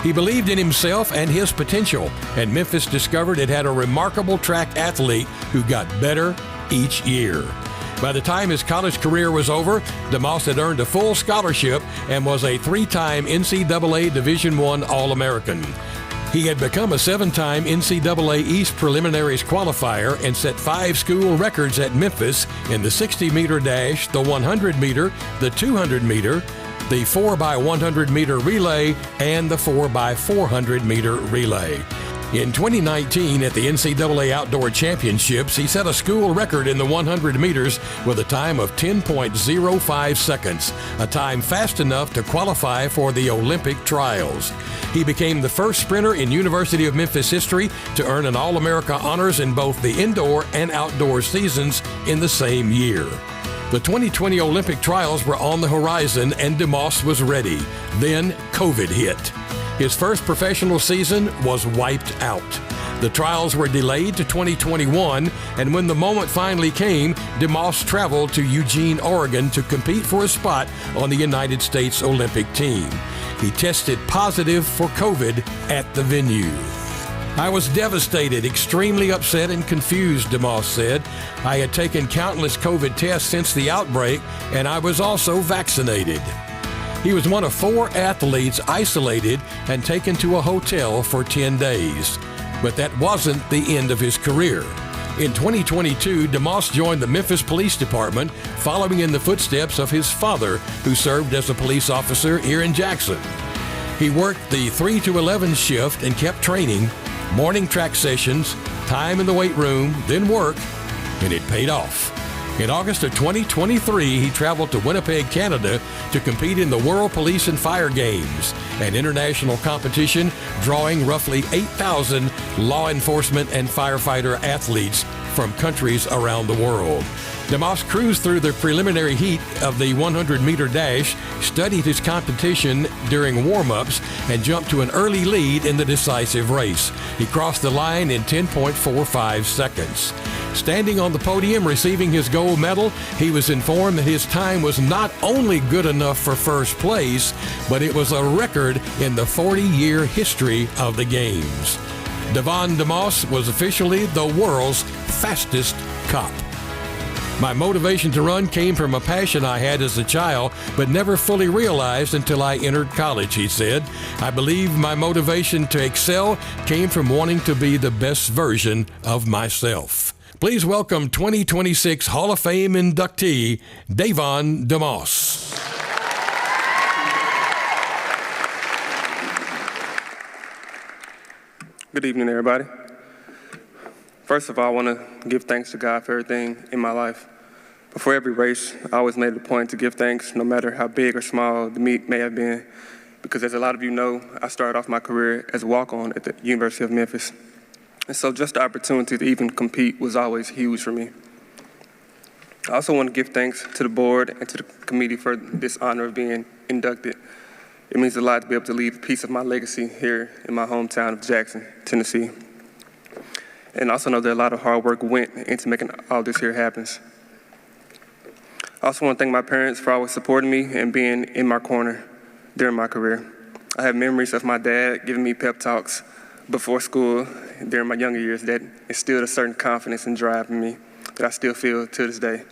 He believed in himself and his potential, and Memphis discovered it had a remarkable track athlete who got better each year. By the time his college career was over, DeMoss had earned a full scholarship and was a 3-time NCAA Division I All-American. He had become a 7-time NCAA East Preliminaries qualifier and set 5 school records at Memphis in the 60-meter dash, the 100-meter, the 200-meter, the 4x100-meter relay, and the 4x400-meter relay. In 2019, at the NCAA Outdoor Championships, he set a school record in the 100 meters with a time of 10.05 seconds, a time fast enough to qualify for the Olympic trials. He became the first sprinter in University of Memphis history to earn an All-America honors in both the indoor and outdoor seasons in the same year. The 2020 Olympic trials were on the horizon, and DeMoss was ready. Then COVID hit. His first professional season was wiped out. The trials were delayed to 2021, and when the moment finally came, DeMoss traveled to Eugene, Oregon to compete for a spot on the United States Olympic team. He tested positive for COVID at the venue. I was devastated, extremely upset and confused, DeMoss said. I had taken countless COVID tests since the outbreak, and I was also vaccinated. He was one of 4 athletes isolated and taken to a hotel for 10 days. But that wasn't the end of his career. In 2022, DeMoss joined the Memphis Police Department, following in the footsteps of his father, who served as a police officer here in Jackson. He worked the 3 to 11 shift and kept training, morning track sessions, time in the weight room, then work, and it paid off. In August of 2023, he traveled to Winnipeg, Canada to compete in the World Police and Fire Games, an international competition drawing roughly 8,000 law enforcement and firefighter athletes from countries around the world. DeMoss cruised through the preliminary heat of the 100-meter dash, studied his competition during warm-ups, and jumped to an early lead in the decisive race. He crossed the line in 10.45 seconds. Standing on the podium receiving his gold medal, he was informed that his time was not only good enough for first place, but it was a record in the 40-year history of the Games. Devon DeMoss was officially the world's fastest cop. My motivation to run came from a passion I had as a child, but never fully realized until I entered college, he said. I believe my motivation to excel came from wanting to be the best version of myself. Please welcome 2026 Hall of Fame inductee, Devon DeMoss. Good evening, everybody. First of all, I want to give thanks to God for everything in my life. Before every race, I always made it a point to give thanks, no matter how big or small the meet may have been, because as a lot of you know, I started off my career as a walk-on at the University of Memphis. And so just the opportunity to even compete was always huge for me. I also want to give thanks to the board and to the committee for this honor of being inducted. It means a lot to be able to leave a piece of my legacy here in my hometown of Jackson, Tennessee. And I also know that a lot of hard work went into making all this here happen. I also want to thank my parents for always supporting me and being in my corner during my career. I have memories of my dad giving me pep talks before school during my younger years that instilled a certain confidence and drive in me that I still feel to this day.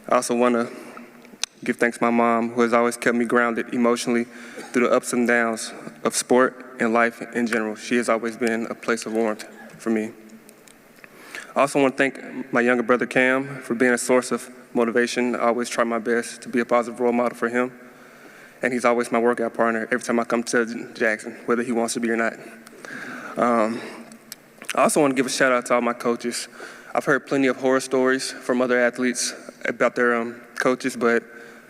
I also want to give thanks to my mom, who has always kept me grounded emotionally through the ups and downs of sport and life in general. She has always been a place of warmth for me. I also want to thank my younger brother, Cam, for being a source of motivation. I always try my best to be a positive role model for him. And he's always my workout partner every time I come to Jackson, whether he wants to be or not. I also want to give a shout out to all my coaches. I've heard plenty of horror stories from other athletes about their coaches, but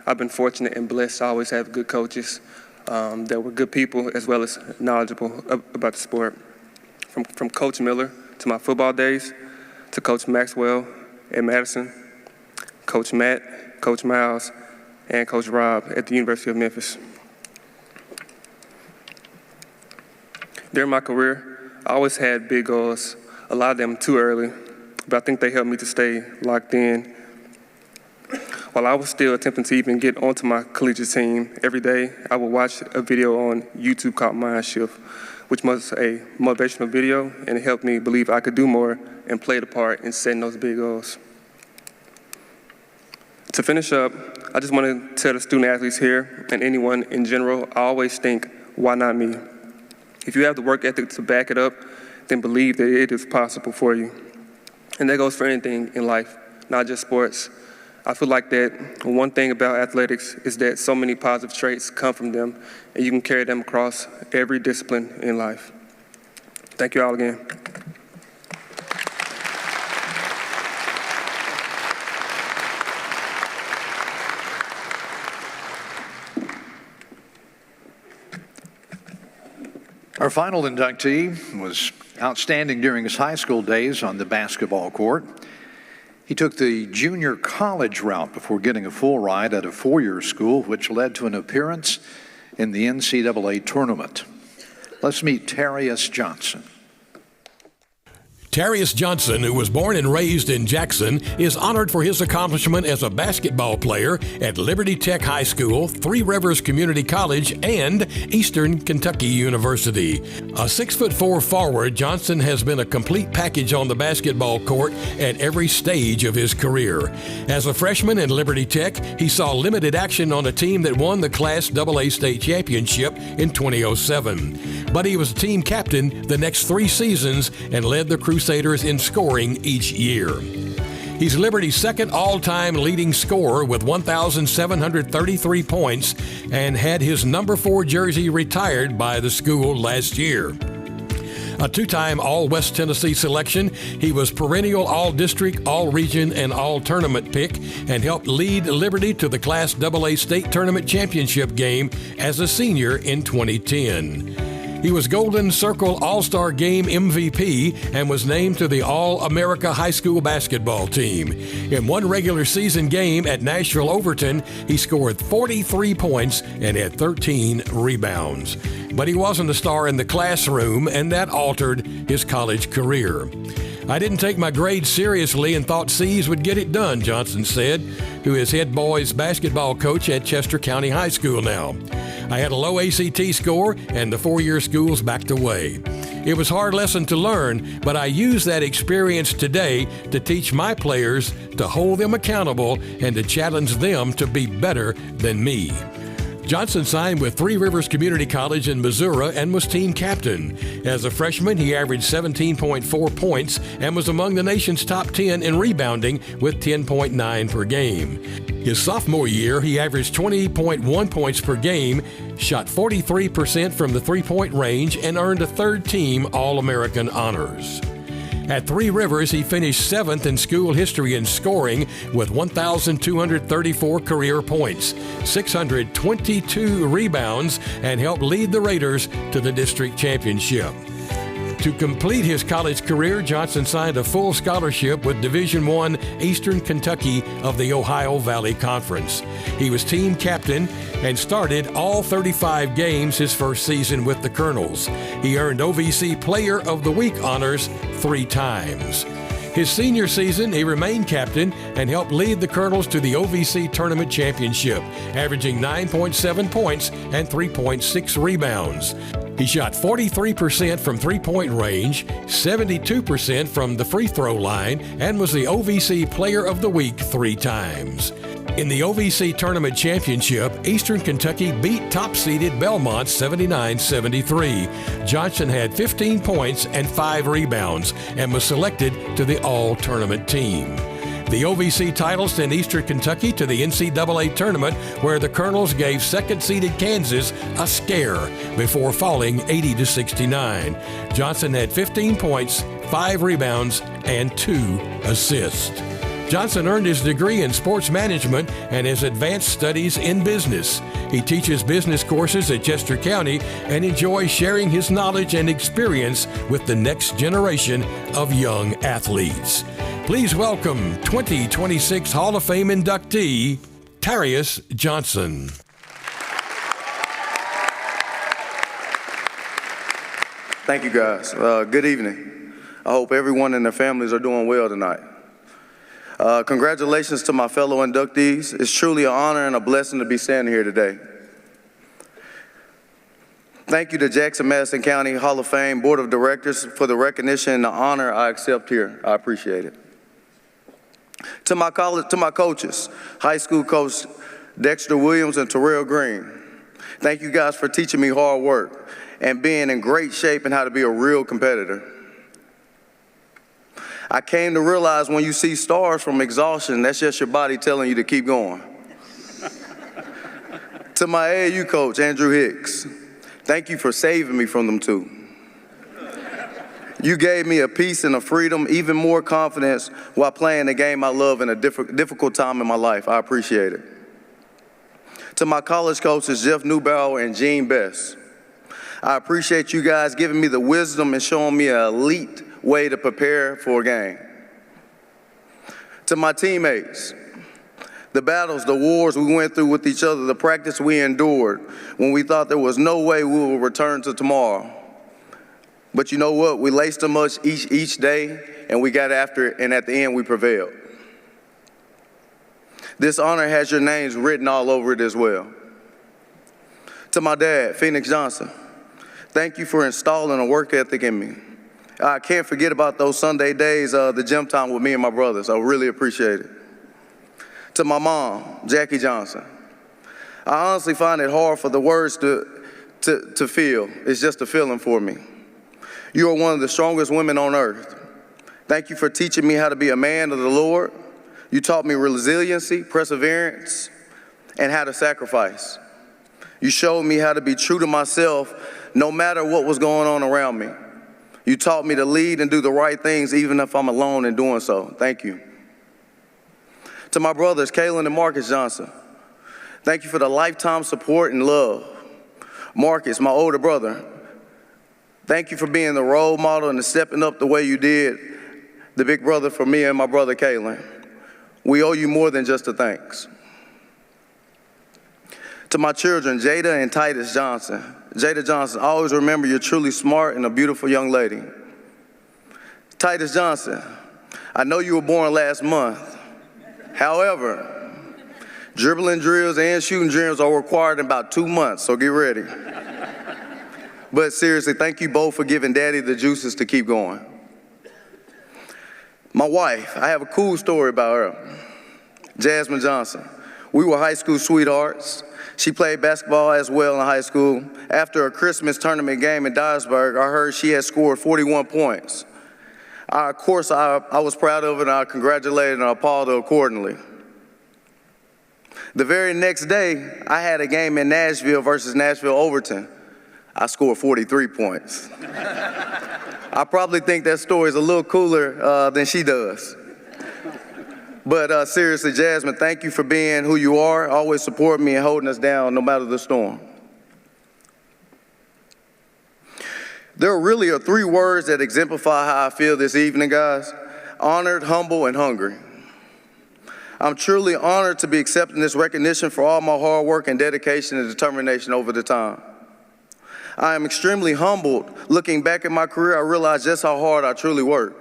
I've been fortunate and blessed to always have good coaches that were good people as well as knowledgeable about the sport. From Coach Miller to my football days, to Coach Maxwell at Madison, Coach Matt, Coach Miles, and Coach Rob at the University of Memphis. During my career, I always had big goals, a lot of them too early, but I think they helped me to stay locked in. While I was still attempting to even get onto my collegiate team, every day I would watch a video on YouTube called Mind Shift, which was a motivational video, and it helped me believe I could do more and play the part in setting those big goals. To finish up, I just want to tell the student athletes here and anyone in general, I always think, why not me? If you have the work ethic to back it up, then believe that it is possible for you. And that goes for anything in life, not just sports. I feel like that one thing about athletics is that so many positive traits come from them, and you can carry them across every discipline in life. Thank you all again. Our final inductee was outstanding during his high school days on the basketball court. He took the junior college route before getting a full ride at a four-year school, which led to an appearance in the NCAA tournament. Let's meet Tarius Johnson. Tarius Johnson, who was born and raised in Jackson, is honored for his accomplishment as a basketball player at Liberty Tech High School, Three Rivers Community College, and Eastern Kentucky University. A 6'4" forward, Johnson has been a complete package on the basketball court at every stage of his career. As a freshman in Liberty Tech, he saw limited action on a team that won the Class AA state championship in 2007. But he was team captain the next 3 seasons and led the Crusaders Crusaders in scoring each year. He's Liberty's second all-time leading scorer with 1,733 points and had his number 4 jersey retired by the school last year. A 2-time All-West Tennessee selection, he was perennial All-District, All-Region, and All-Tournament pick and helped lead Liberty to the Class AA State Tournament Championship game as a senior in 2010. He was Golden Circle All-Star Game MVP and was named to the All-America High School basketball team. In one regular season game at Nashville Overton, he scored 43 points and had 13 rebounds. But he wasn't a star in the classroom, and that altered his college career. I didn't take my grades seriously and thought C's would get it done, Johnson said, who is head boys basketball coach at Chester County High School now. I had a low ACT score, and the 4-year school's backed away. It was a hard lesson to learn, but I use that experience today to teach my players, to hold them accountable, and to challenge them to be better than me. Johnson signed with Three Rivers Community College in Missouri and was team captain. As a freshman, he averaged 17.4 points and was among the nation's top 10 in rebounding with 10.9 per game. His sophomore year, he averaged 20.1 points per game, shot 43% from the three-point range, and earned a third-team All-American honors. At Three Rivers, he finished 7th in school history in scoring with 1,234 career points, 622 rebounds, and helped lead the Raiders to the district championship. To complete his college career, Johnson signed a full scholarship with Division I Eastern Kentucky of the Ohio Valley Conference. He was team captain and started all 35 games his first season with the Colonels. He earned OVC Player of the Week honors 3 times. His senior season, he remained captain and helped lead the Colonels to the OVC Tournament Championship, averaging 9.7 points and 3.6 rebounds. He shot 43% from three-point range, 72% from the free throw line, and was the OVC Player of the Week 3 times. In the OVC Tournament Championship, Eastern Kentucky beat top-seeded Belmont 79-73. Johnson had 15 points and 5 rebounds and was selected to the All-Tournament team. The OVC title sent Eastern Kentucky to the NCAA tournament, where the Colonels gave second-seeded Kansas a scare before falling 80-69. Johnson had 15 points, 5 rebounds, and 2 assists. Johnson earned his degree in sports management and his advanced studies in business. He teaches business courses at Chester County and enjoys sharing his knowledge and experience with the next generation of young athletes. Please welcome 2026 Hall of Fame inductee, Tarius Johnson. Thank you, guys. Good evening. I hope everyone and their families are doing well tonight. Congratulations to my fellow inductees. It's truly an honor and a blessing to be standing here today. Thank you to Jackson-Madison County Hall of Fame Board of Directors for the recognition and the honor I accept here. I appreciate it. To my coaches, high school coach Dexter Williams and Terrell Green, thank you guys for teaching me hard work and being in great shape and how to be a real competitor. I came to realize when you see stars from exhaustion, that's just your body telling you to keep going. To my AAU coach, Andrew Hicks, thank you for saving me from them too. You gave me a peace and a freedom, even more confidence while playing the game I love in a difficult time in my life. I appreciate it. To my college coaches, Jeff Neubauer and Gene Best, I appreciate you guys giving me the wisdom and showing me an elite way to prepare for a game. To my teammates, the battles, the wars we went through with each other, the practice we endured when we thought there was no way we would return to tomorrow. But you know what? We laced them much each day, and we got after it, and at the end, we prevailed. This honor has your names written all over it as well. To my dad, Phoenix Johnson, thank you for installing a work ethic in me. I can't forget about those Sunday days, the gym time with me and my brothers. I really appreciate it. To my mom, Jackie Johnson, I honestly find it hard for the words to feel. It's just a feeling for me. You are one of the strongest women on earth. Thank you for teaching me how to be a man of the Lord. You taught me resiliency, perseverance, and how to sacrifice. You showed me how to be true to myself no matter what was going on around me. You taught me to lead and do the right things even if I'm alone in doing so. Thank you. To my brothers, Kaylin and Marcus Johnson, thank you for the lifetime support and love. Marcus, my older brother, thank you for being the role model and stepping up the way you did, the big brother for me and my brother Kaylin. We owe you more than just a thanks. To my children, Jada and Titus Johnson. Jada Johnson, I always remember you're truly smart and a beautiful young lady. Titus Johnson, I know you were born last month. However, dribbling drills and shooting drills are required in about 2 months, so get ready. But seriously, thank you both for giving Daddy the juices to keep going. My wife, I have a cool story about her. Jasmine Johnson. We were high school sweethearts. She played basketball as well in high school. After a Christmas tournament game in Dyersburg, I heard she had scored 41 points. Of course, I was proud of it, and I congratulated and I applauded her accordingly. The very next day, I had a game in Nashville versus Nashville Overton. I scored 43 points. I probably think that story is a little cooler than she does. But seriously, Jasmine, thank you for being who you are, always supporting me and holding us down no matter the storm. There really are 3 words that exemplify how I feel this evening, guys: honored, humble, and hungry. I'm truly honored to be accepting this recognition for all my hard work and dedication and determination over the time. I am extremely humbled. Looking back at my career, I realize just how hard I truly worked.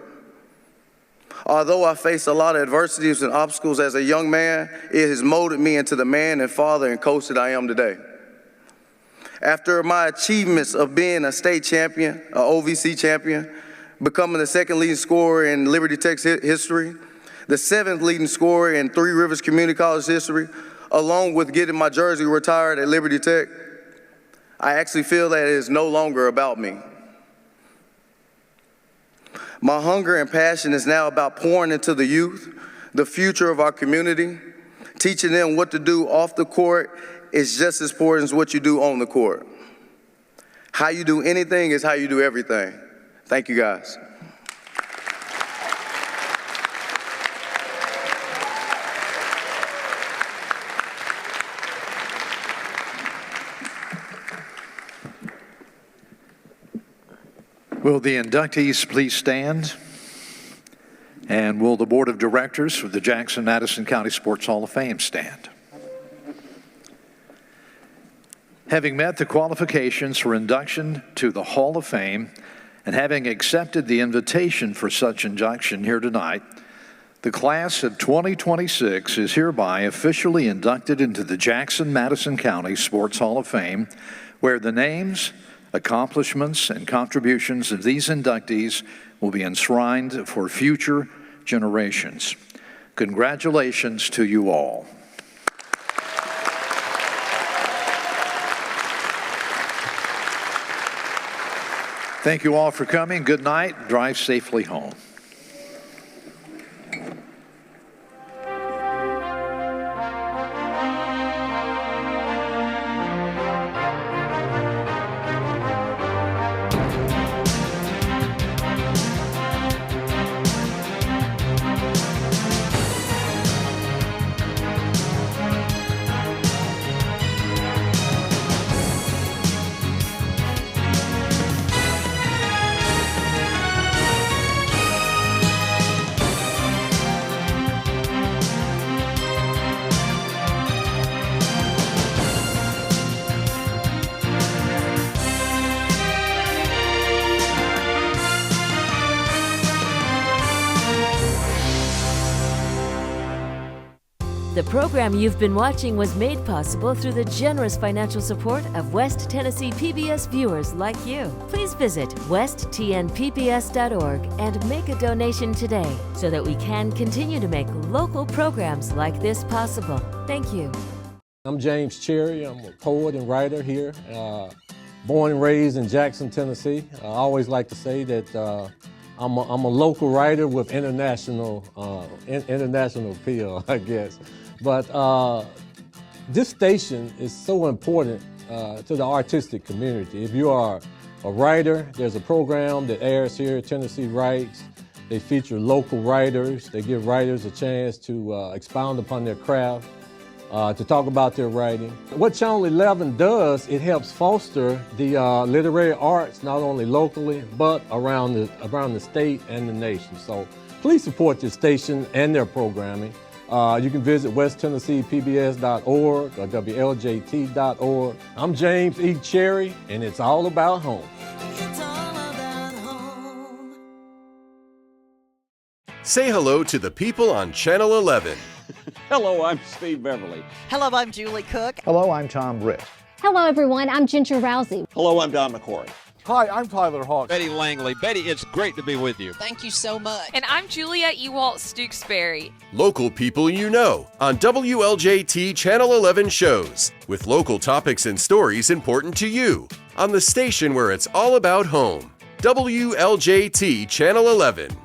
Although I faced a lot of adversities and obstacles as a young man, it has molded me into the man and father and coach that I am today. After my achievements of being a state champion, an OVC champion, becoming the 2nd leading scorer in Liberty Tech's history, the 7th leading scorer in Three Rivers Community College history, along with getting my jersey retired at Liberty Tech, I actually feel that it is no longer about me. My hunger and passion is now about pouring into the youth, the future of our community. Teaching them what to do off the court is just as important as what you do on the court. How you do anything is how you do everything. Thank you, guys. Will the inductees please stand? And will the Board of Directors for the Jackson-Madison County Sports Hall of Fame stand? Having met the qualifications for induction to the Hall of Fame and having accepted the invitation for such induction here tonight, the class of 2026 is hereby officially inducted into the Jackson-Madison County Sports Hall of Fame, where the names, accomplishments, and contributions of these inductees will be enshrined for future generations. Congratulations to you all. Thank you all for coming. Good night. Drive safely home. The program you've been watching was made possible through the generous financial support of West Tennessee PBS viewers like you. Please visit westtnpbs.org and make a donation today so that we can continue to make local programs like this possible. Thank you. I'm James Cherry. I'm a poet and writer here, born and raised in Jackson, Tennessee. I always like to say that I'm a local writer with international appeal, I guess. But this station is so important to the artistic community. If you are a writer, there's a program that airs here, Tennessee Writes. They feature local writers. They give writers a chance to expound upon their craft, to talk about their writing. What Channel 11 does, it helps foster the literary arts, not only locally, but around the state and the nation. So please support this station and their programming. You can visit westtennesseepbs.org or wljt.org. I'm James E. Cherry, and it's all about home. Say hello to the people on Channel 11. Hello, I'm Steve Beverly. Hello, I'm Julie Cook. Hello, I'm Tom Ritt. Hello, everyone. I'm Ginger Rousey. Hello, I'm Don McCory. Hi, I'm Tyler Hawks. Betty Langley. Betty, it's great to be with you. Thank you so much. And I'm Julia Ewalt Stooksbury. Local people you know on WLJT Channel 11 shows with local topics and stories important to you on the station where it's all about home. WLJT Channel 11.